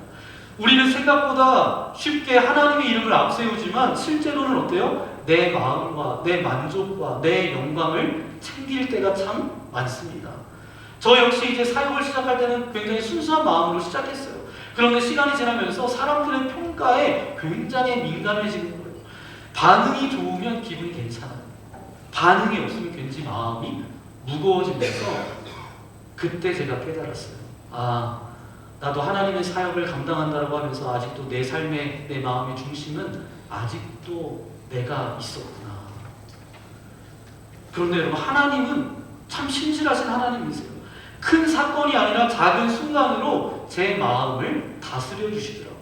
우리는 생각보다 쉽게 하나님의 이름을 앞세우지만 실제로는 어때요? 내 마음과 내 만족과 내 영광을 챙길 때가 참 많습니다. 저 역시 이제 사역을 시작할 때는 굉장히 순수한 마음으로 시작했어요. 그런데 시간이 지나면서 사람들의 평가에 굉장히 민감해지는 거예요. 반응이 좋으면 기분이 괜찮아요. 반응이 없으면 왠지 마음이 무거워지면서 그때 제가 깨달았어요. 나도 하나님의 사역을 감당한다고 하면서 아직도 내 삶의 내 마음의 중심은 아직도 내가 있었구나. 그런데 여러분 하나님은 참 신실하신 하나님이세요. 큰 사건이 아니라 작은 순간으로 제 마음을 다스려 주시더라고요.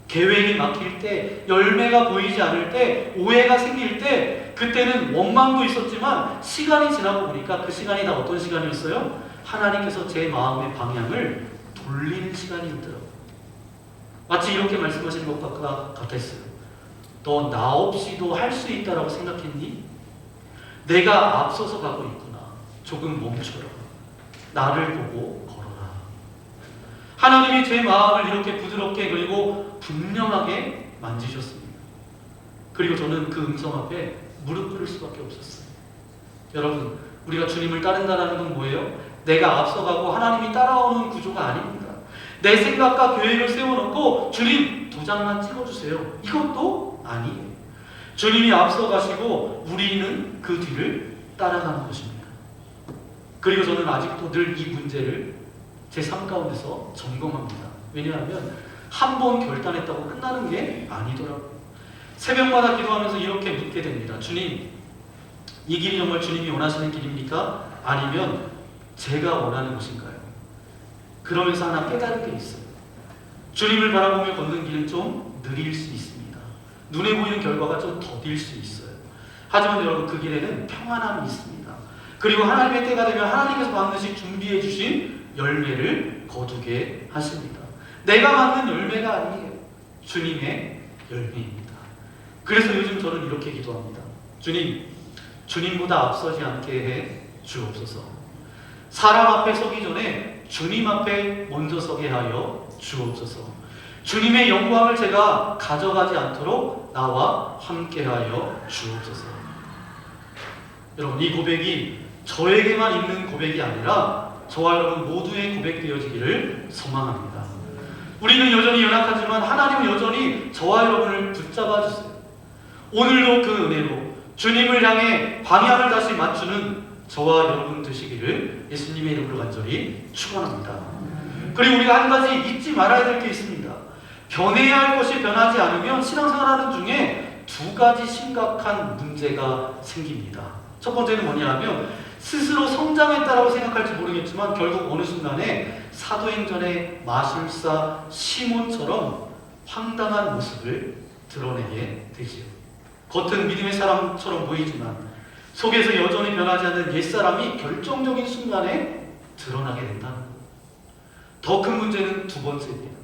계획이 막힐 때, 열매가 보이지 않을 때, 오해가 생길 때 그때는 원망도 있었지만 시간이 지나고 보니까 그 시간이 다 어떤 시간이었어요? 하나님께서 제 마음의 방향을 돌리는 시간이 있더라고요. 마치 이렇게 말씀하시는 것과 같았어요. 너 나 없이도 할 수 있다라고 생각했니? 내가 앞서서 가고 있구나. 조금 멈춰라. 나를 보고 걸어라. 하나님이 제 마음을 이렇게 부드럽게 그리고 분명하게 만지셨습니다. 그리고 저는 그 음성 앞에 무릎 꿇을 수밖에 없었어요. 여러분, 우리가 주님을 따른다는 건 뭐예요? 내가 앞서가고 하나님이 따라오는 구조가 아닙니다. 내 생각과 계획을 세워놓고 주님 도장만 찍어주세요. 이것도 아니에요. 주님이 앞서가시고 우리는 그 뒤를 따라가는 것입니다. 그리고 저는 아직도 늘 이 문제를 제 삶 가운데서 점검합니다. 왜냐하면 한 번 결단했다고 끝나는 게 아니더라고요. 새벽마다 기도하면서 이렇게 묻게 됩니다. 주님, 이 길이 정말 주님이 원하시는 길입니까? 아니면 제가 원하는 것인가요? 그러면서 하나 깨달은 게 있어요. 주님을 바라보며 걷는 길은 좀 느릴 수 있습니다. 눈에 보이는 결과가 좀 더딜 수 있어요. 하지만 여러분, 그 길에는 평안함이 있습니다. 그리고 하나님의 때가 되면 하나님께서 반드시 준비해 주신 열매를 거두게 하십니다. 내가 만든 열매가 아니에요. 주님의 열매입니다. 그래서 요즘 저는 이렇게 기도합니다. 주님, 주님보다 앞서지 않게 해 주옵소서. 사람 앞에 서기 전에 주님 앞에 먼저 서게 하여 주옵소서. 주님의 영광을 제가 가져가지 않도록 나와 함께하여 주옵소서. 여러분, 이 고백이 저에게만 있는 고백이 아니라 저와 여러분 모두의 고백되어지기를 소망합니다. 우리는 여전히 연약하지만 하나님은 여전히 저와 여러분을 붙잡아 주세요. 오늘도 그 은혜로 주님을 향해 방향을 다시 맞추는 저와 여러분 되시기를 예수님의 이름으로 간절히 축원합니다. 그리고 우리가 한 가지 잊지 말아야 될 게 있습니다. 변해야 할 것이 변하지 않으면 신앙생활하는 중에 두 가지 심각한 문제가 생깁니다. 첫 번째는 뭐냐면 스스로 성장했다라고 생각할지 모르겠지만 결국 어느 순간에 사도행전의 마술사 시몬처럼 황당한 모습을 드러내게 되지요. 겉은 믿음의 사람처럼 보이지만 속에서 여전히 변하지 않는 옛사람이 결정적인 순간에 드러나게 된다는 것. 더 큰 문제는 두 번째입니다.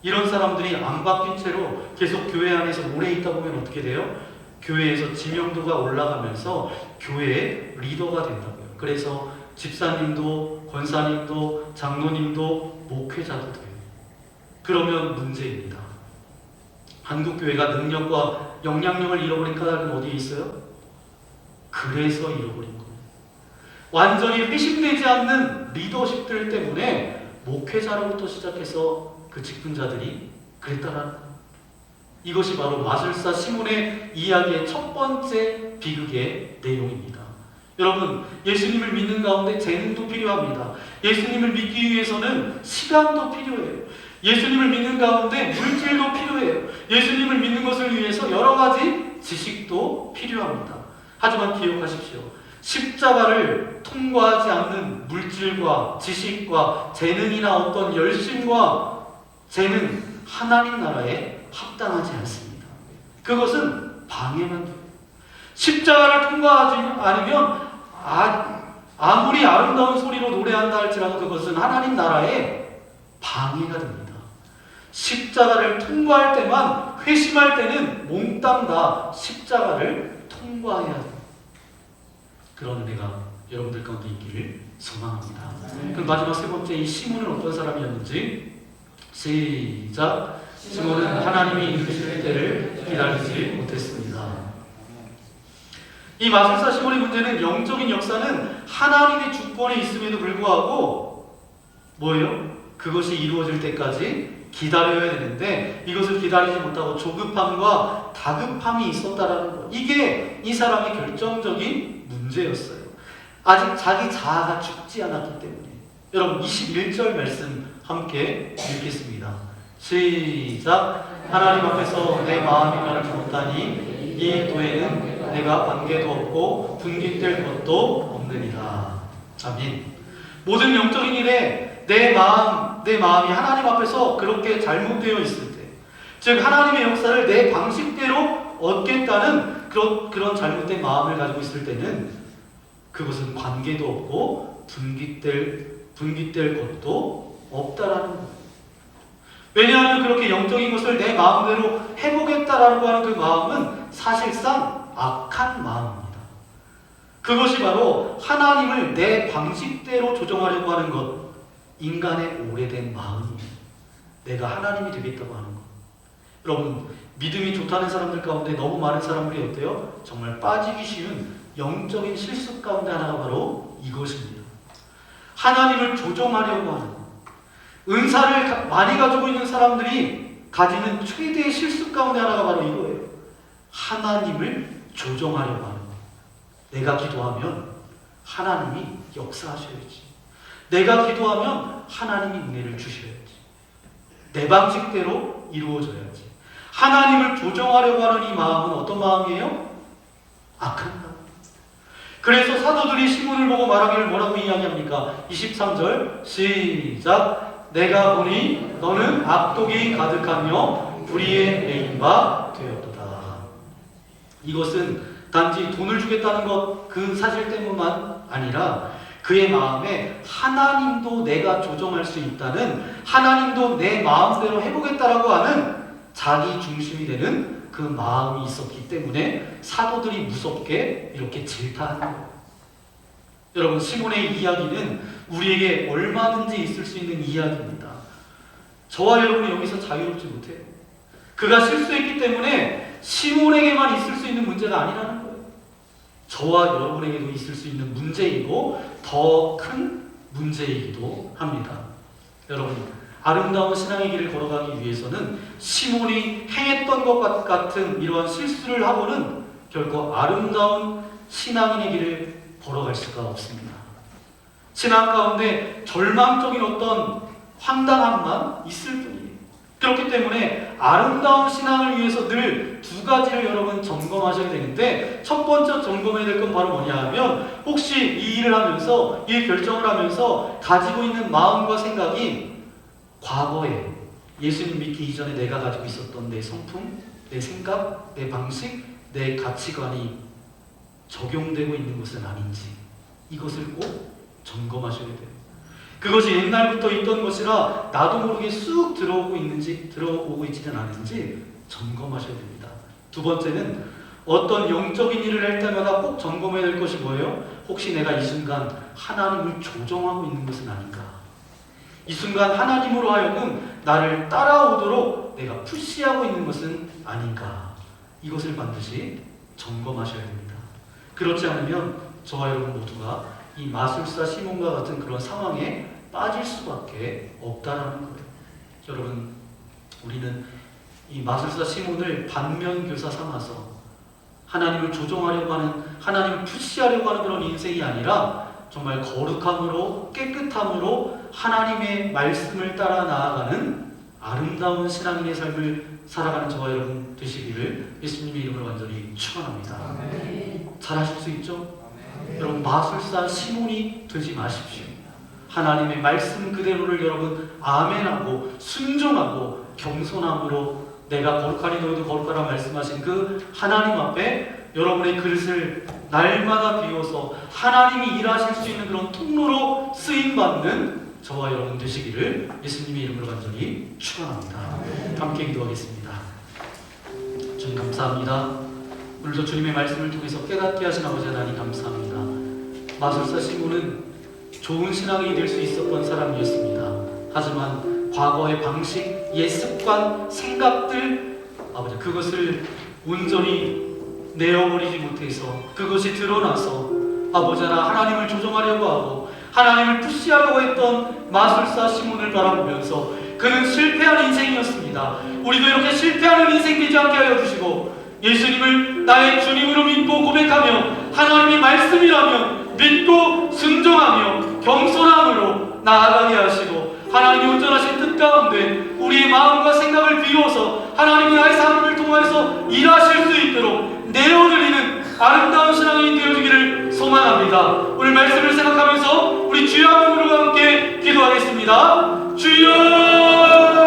이런 사람들이 안 바뀐 채로 계속 교회 안에서 오래 있다 보면 어떻게 돼요? 교회에서 지명도가 올라가면서 교회의 리더가 된다고요. 그래서 집사님도 권사님도 장로님도 목회자도 돼요. 그러면 문제입니다. 한국교회가 능력과 영향력을 잃어버린 까닭은 어디에 있어요? 그래서 잃어버린 거예요. 완전히 회심되지 않는 리더십들 때문에 목회자로부터 시작해서 그 직분자들이 그랬다라는 거예요. 이것이 바로 마술사 시몬의 이야기의 첫 번째 비극의 내용입니다. 여러분, 예수님을 믿는 가운데 재능도 필요합니다. 예수님을 믿기 위해서는 시간도 필요해요. 예수님을 믿는 가운데 물질도 필요해요. 예수님을 믿는 것을 위해서 여러 가지 지식도 필요합니다. 하지만 기억하십시오. 십자가를 통과하지 않는 물질과 지식과 재능이나 어떤 열심과 재능, 하나님 나라에 합당하지 않습니다. 그것은 방해만 돼요. 십자가를 통과하지 않으면 아무리 아름다운 소리로 노래한다 할지라도 그것은 하나님 나라에 방해가 됩니다. 십자가를 통과할 때만, 회심할 때는 몽땅 다 십자가를 통과해야 돼요. 그런 은혜가 여러분들 가운데 있기를 소망합니다. 그럼 마지막 세 번째, 이 시몬은 어떤 사람이었는지 시작. 시몬은 하나님이 이루실 때를 기다리지 못했습니다. 이 마술사 시몬의 문제는 영적인 역사는 하나님의 주권에 있음에도 불구하고 뭐예요? 그것이 이루어질 때까지 기다려야 되는데 이것을 기다리지 못하고 조급함과 다급함이 있었다라는 것. 이게 이 사람의 결정적인 문제였어요. 아직 자기 자아가 죽지 않았기 때문에. 여러분 21절 말씀 함께 읽겠습니다. 시작. 하나님 앞에서 내 마음이 나를 주었다니 이 도에는 내가 관계도 없고 분깃될 것도 없느니라. 아멘. 모든 영적인 일에 내 마음이 하나님 앞에서 그렇게 잘못되어 있을 때, 즉 하나님의 역사를 내 방식대로 얻겠다는 그런 잘못된 마음을 가지고 있을 때는 그것은 관계도 없고 분깃될 것도 없다라는 거예요. 왜냐하면 그렇게 영적인 것을 내 마음대로 해보겠다라고 하는 그 마음은 사실상 악한 마음입니다. 그것이 바로 하나님을 내 방식대로 조정하려고 하는 것, 인간의 오래된 마음이에요. 내가 하나님이 되겠다고 하는 것. 여러분, 믿음이 좋다는 사람들 가운데 너무 많은 사람들이 어때요? 정말 빠지기 쉬운 영적인 실수 가운데 하나가 바로 이것입니다. 하나님을 조정하려고 하는 것. 은사를 많이 가지고 있는 사람들이 가지는 최대의 실수 가운데 하나가 바로 이거예요. 하나님을 조정하려고 하는 것. 내가 기도하면 하나님이 역사하셔야지. 내가 기도하면 하나님이 은혜를 주셔야지. 내 방식대로 이루어져야지. 하나님을 조정하려고 하는 이 마음은 어떤 마음이에요? 악한 마음. 그래서 사도들이 시몬을 보고 말하기를 뭐라고 이야기합니까? 23절 시작. 내가 보니 너는 악독이 가득하며 불의에 매인 바 되었도다. 이것은 단지 돈을 주겠다는 것 그 사실 때문만 아니라 그의 마음에 하나님도 내가 조정할 수 있다는, 하나님도 내 마음대로 해보겠다라고 하는 자기 중심이 되는 그 마음이 있었기 때문에 사도들이 무섭게 이렇게 질타하는 거예요. 여러분, 시몬의 이야기는 우리에게 얼마든지 있을 수 있는 이야기입니다. 저와 여러분이 여기서 자유롭지 못해요. 그가 실수했기 때문에 시몬에게만 있을 수 있는 문제가 아니라는 거예요. 저와 여러분에게도 있을 수 있는 문제이고 더 큰 문제이기도 합니다. 여러분, 아름다운 신앙의 길을 걸어가기 위해서는 시몬이 행했던 것 같은 이러한 실수를 하고는 결코 아름다운 신앙인의 길을 걸어갈 수가 없습니다. 신앙 가운데 절망적인 어떤 황당함만 있을 뿐이에요. 그렇기 때문에 아름다운 신앙을 위해서 늘 두 가지를 여러분 점검하셔야 되는데, 첫 번째 점검해야 될 건 바로 뭐냐 하면, 혹시 이 일을 하면서, 이 결정을 하면서 가지고 있는 마음과 생각이 과거에 예수님 믿기 이전에 내가 가지고 있었던 내 성품, 내 생각, 내 방식, 내 가치관이 적용되고 있는 것은 아닌지, 이것을 꼭 점검하셔야 돼요. 그것이 옛날부터 있던 것이라 나도 모르게 쑥 들어오고 있지는 않은지 점검하셔야 됩니다. 두 번째는 어떤 영적인 일을 할 때마다 꼭 점검해야 될 것이 뭐예요? 혹시 내가 이 순간 하나님을 조정하고 있는 것은 아닌가? 이 순간 하나님으로 하여금 나를 따라오도록 내가 푸시하고 있는 것은 아닌가? 이것을 반드시 점검하셔야 됩니다. 그렇지 않으면 저와 여러분 모두가 이 마술사 시몬과 같은 그런 상황에 빠질 수밖에 없다라는 거예요. 여러분, 우리는 이 마술사 시몬을 반면교사 삼아서 하나님을 조종하려고 하는, 하나님을 푸시하려고 하는 그런 인생이 아니라 정말 거룩함으로, 깨끗함으로 하나님의 말씀을 따라 나아가는 아름다운 신앙인의 삶을 살아가는 저와 여러분 되시기를 예수님의 이름으로 완전히 축원합니다. 잘하실 수 있죠? 여러분, 마술사 시몬이 되지 마십시오. 하나님의 말씀 그대로를 여러분 아멘하고 순종하고 겸손함으로 내가 거룩하니 너희도 거룩하라 말씀하신 그 하나님 앞에 여러분의 그릇을 날마다 비워서 하나님이 일하실 수 있는 그런 통로로 쓰임받는 저와 여러분 되시기를 예수님의 이름으로 간절히 축원합니다. 함께 기도하겠습니다. 주님 감사합니다. 오늘도 주님의 말씀을 통해서 깨닫게 하신 아버지 하나님 감사합니다. 마술사 시몬은 좋은 신앙이 될 수 있었던 사람이었습니다. 하지만 과거의 방식, 옛 습관, 생각들, 아버지 그것을 온전히 내어버리지 못해서 그것이 드러나서 아버지 하나님을 조종하려고 하고 하나님을 푸시하려고 했던 마술사 시몬을 바라보면서 그는 실패한 인생이었습니다. 우리도 이렇게 실패하는 인생 되지 않게 하여 주시고 예수님을 나의 주님으로 믿고 고백하며 하나님의 말씀이라면 믿고 순종하며 겸손함으로 나아가게 하시고 하나님의 온전하신 뜻 가운데 우리의 마음과 생각을 비워서 하나님이 나의 삶을 통해서 일하실 수 있도록 내어드리는 아름다운 신앙이 되어주기를 소망합니다. 오늘 말씀을 생각하면서 우리 주여 한번으로 함께 기도하겠습니다. 주여!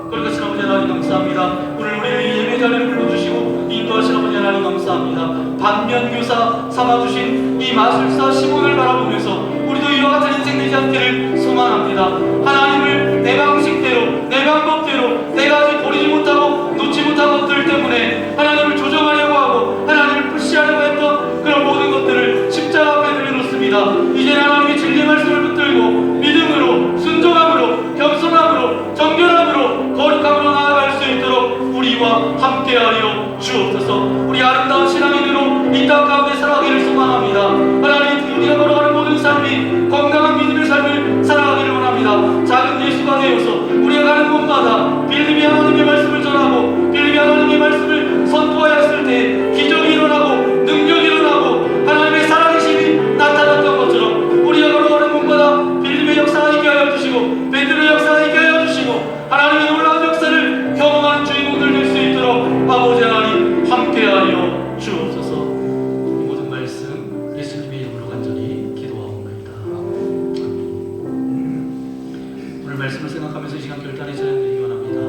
거룩하신 아버지 하나님 감사합니다. 오늘 우리를 이 예배 자리를 불러주시고 인도하신 아버지 하나님 감사합니다. 반면교사 삼아주신 이 마술사 시몬을 바라보면서 우리도 이와 같은 인생 되지 않기를 소망합니다. 하나님을 함께하여 주옵소서. 우리 아름다운 신앙인으로 이 땅 가운데 살아가기를 소망합니다. 하나님, 우리가 걸어가는 모든 삶이 건강한 믿음의 삶을 살아가기를 원합니다. 작은 예수가 되어서 우리가 가는 곳마다 빌립이 하나님의 말씀을 전하고 빌립이 하나님의 말씀을 선포하였을 때 기적이 일어나고 능력이 일어나고 하나님의 살아계심이 나타났던 것처럼 우리가 걸어가는 곳마다 빌립의 역사가 있게 하여 주시고 베드로의 역사가 있게 하여 주시고 하나님의 놀라운 역사를 경험하는 주인공들 될 수 있도록 아버지 하나님 함께하여 주옵소서. 이 모든 말씀 예수님의 이름으로 간절히 기도하옵나이다. 오늘 말씀을 생각하면서 이 시간 결단의 찬양드리기 원합니다.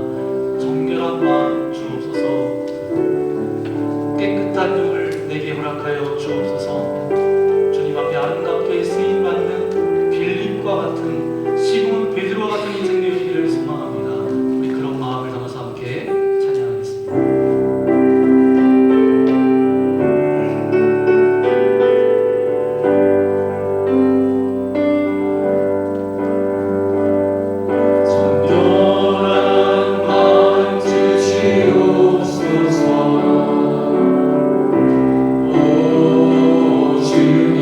정결한 마음 주옵소서. 깨끗한 영을 내게 허락하여 주옵소서. 주님 앞에 아름답게 쓰임받는 빌립과 같은 시몬 베드로와 같은 인생 되시기를 소망합니다. 우리 그런 마음을 담아서 함께 찬양하겠습니다. 정결한 마음 주시옵소서. 오 주님,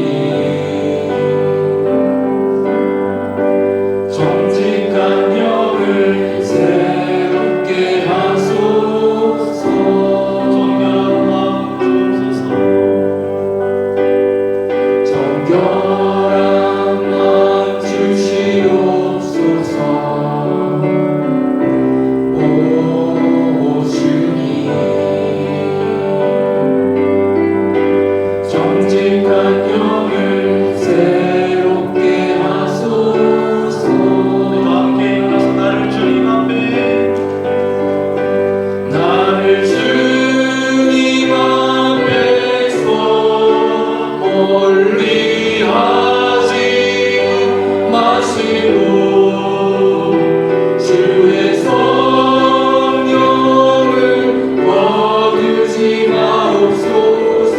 정직한 영을 새롭게 하소서. 정결한 마음 주옵소서. 정결한 마음 주시옵소서. 오 주님, 정직한 영을 새롭게 하소서. 우리와 함께 일어나서 나를 주님 앞에 나를 주님 앞에서 멀리 하지 마시고 주의 성령을 거두지 마옵소서.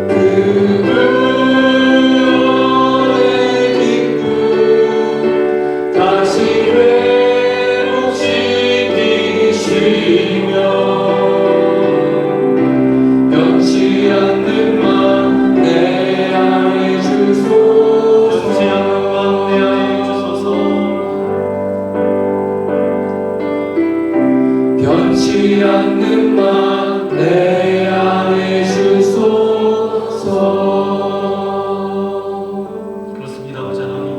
그 구원의 기쁨 다시 회복시키시며 변치 않는 맘 내 안에 주소서. 변치 않는 마음 내 안에 주소서. 변치 않는 맘 내 안에 주소서. 그렇습니다. 아버지 하나님,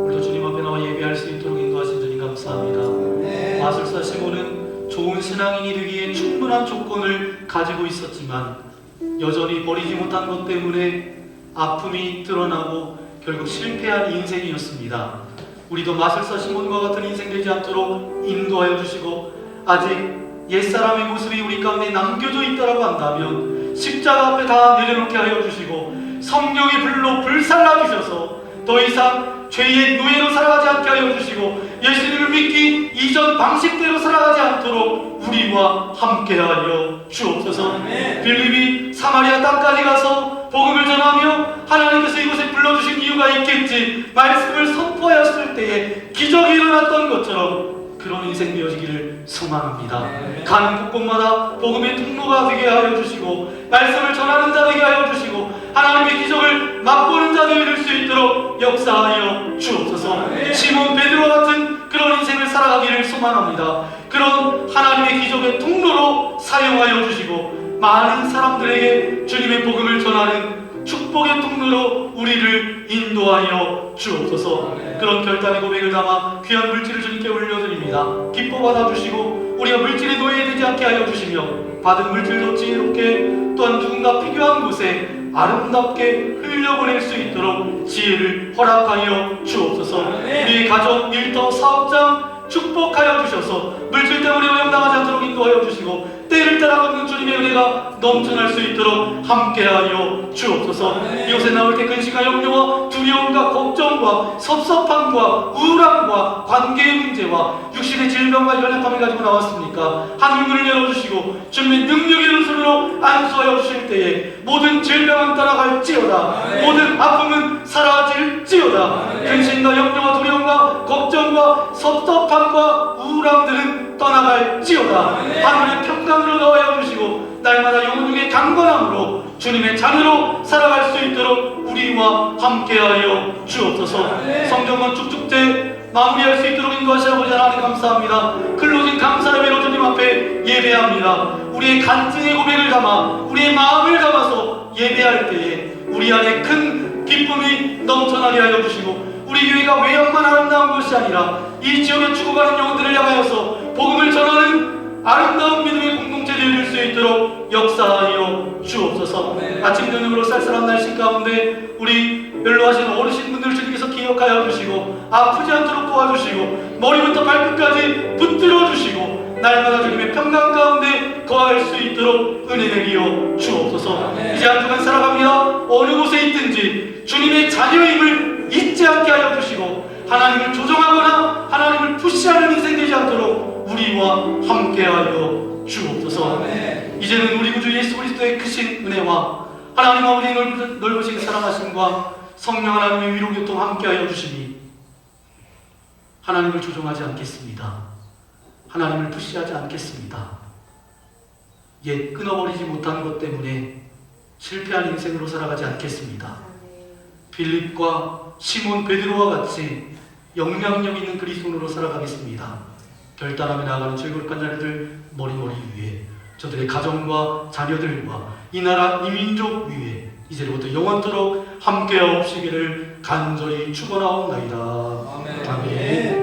우리도 주님 앞에 나와 예배할 수 있도록 인도하신 주님 감사합니다. 마술사 시몬은 좋은 신앙인이 되기에 충분한 조건을 가지고 있었지만 여전히 버리지 못한 것 때문에 아픔이 드러나고 결국 실패한 인생이었습니다. 우리도 마술사 시몬과 같은 인생 되지 않도록 인도하여 주시고 아직 옛사람의 모습이 우리 가운데 남겨져 있다라고 한다면 십자가 앞에 다 내려놓게 하여 주시고 성령의 불로 불살라 주셔서 더 이상 죄의 노예로 살아가지 않게 하여 주시고 예수님을 믿기 이전 방식대로 살아가지 않도록 우리와 함께하여 주옵소서. 빌립이 사마리아 땅까지 가서 복음을 전하며 하나님께서 이곳에 불러주신 이유가 있겠지 말씀을 선포하였을 때에 기적이 일어났던 것처럼 그런 인생 되어지기를 소망합니다. 가는 곳곳마다 복음의 통로가 되게 하여 주시고 말씀을 전하는 자 되게 하여 주시고 하나님의 기적을 맛보는 자 되게 될 수 있도록 역사하여 주옵소서. 시몬 베드로 같은 그런 인생을 살아가기를 소망합니다. 그런 하나님의 기적의 통로로 사용하여 주시고 많은 사람들에게 주님의 복음을 전하는 축복의 통로로 우리를 인도하여 주옵소서. 그런 결단의 고백을 담아 귀한 물질을 주님께 올려드립니다. 기뻐 받아주시고 우리가 물질에 노예되지 않게 하여 주시며 받은 물질도 지혜롭게 또한 누군가 필요한 곳에 아름답게 흘려보낼 수 있도록 지혜를 허락하여 주옵소서. 우리의 가정, 일터, 사업장 축복하여 주셔서 물질 때문에 어려움당하지 않도록 인도하여 주시고 때를 따라 걷는 주님의 은혜가 넘쳐날 수 있도록 함께하여 주옵소서. 이곳에 나올 때 근심과 염려와 두려움과 걱정과 섭섭함과 우울함과 관계의 문제와 육신의 질병과 연약함을 가지고 나왔습니까? 하늘 문을 열어주시고 주님의 능력의 오른손으로 안수하여 주실 때에 모든 질병은 떠나갈지어다. 모든 아픔은 사라질지어다. 근심과 염려와 두려움과 걱정과 고통과 섭섭함과 우울함들은 떠나갈지어다. 하늘의 평강으로 넣어야 주시고 날마다 영혼 중에 강건함으로 주님의 자녀로 살아갈 수 있도록 우리와 함께하여 주옵소서. 성경은 쭉쭉대 마무리할 수 있도록 인도하시라고자 하나님 감사합니다. 근로진 감사의 배로 주님 앞에 예배합니다. 우리의 간증의 고백을 담아 우리의 마음을 담아서 예배할 때에 우리 안에 큰 기쁨이 넘쳐나게 하여 주시고 우리 교회가 외형만 아름다운 것이 아니라 이 지역에 죽어가는 영혼들을 향하여서 복음을 전하는 아름다운 믿음의 공동체 되어줄 수 있도록 역사하여 주옵소서. 아침 저녁으로 쌀쌀한 날씨 가운데 우리 연로하신 어르신분들 주님께서 기억하여 주시고 아프지 않도록 도와주시고 머리부터 발끝까지 붙들어 주시고 날마다 주님의 평강 가운데 거할 수 있도록 은혜 내리어 주옵소서. 이제 한 주간 살아갑니다. 어느 곳에 있든지 주님의 자녀임을 잊지 않게 하여 주시고 하나님을 조종하거나 하나님을 푸시하는 인생 되지 않도록 우리와 함께하여 주옵소서. 이제는 우리 구주 예수 그리스도의 크신 은혜와 하나님 아버지의 넓으신 사랑하심과 성령 하나님의 위로 교통 함께하여 주시니 하나님을 조종하지 않겠습니다. 하나님을 푸시하지 않겠습니다. 옛 끊어버리지 못한 것 때문에 실패한 인생으로 살아가지 않겠습니다. 빌립과 시몬 베드로와 같이 영향력 있는 그리스도인으로 살아가겠습니다. 결단하며 나아가는 즐거운 자녀들 머리머리 위에 저들의 가정과 자녀들과 이 나라 이 민족 위에 이제부터 영원토록 함께하옵시기를 간절히 축원하옵나이다. 아멘.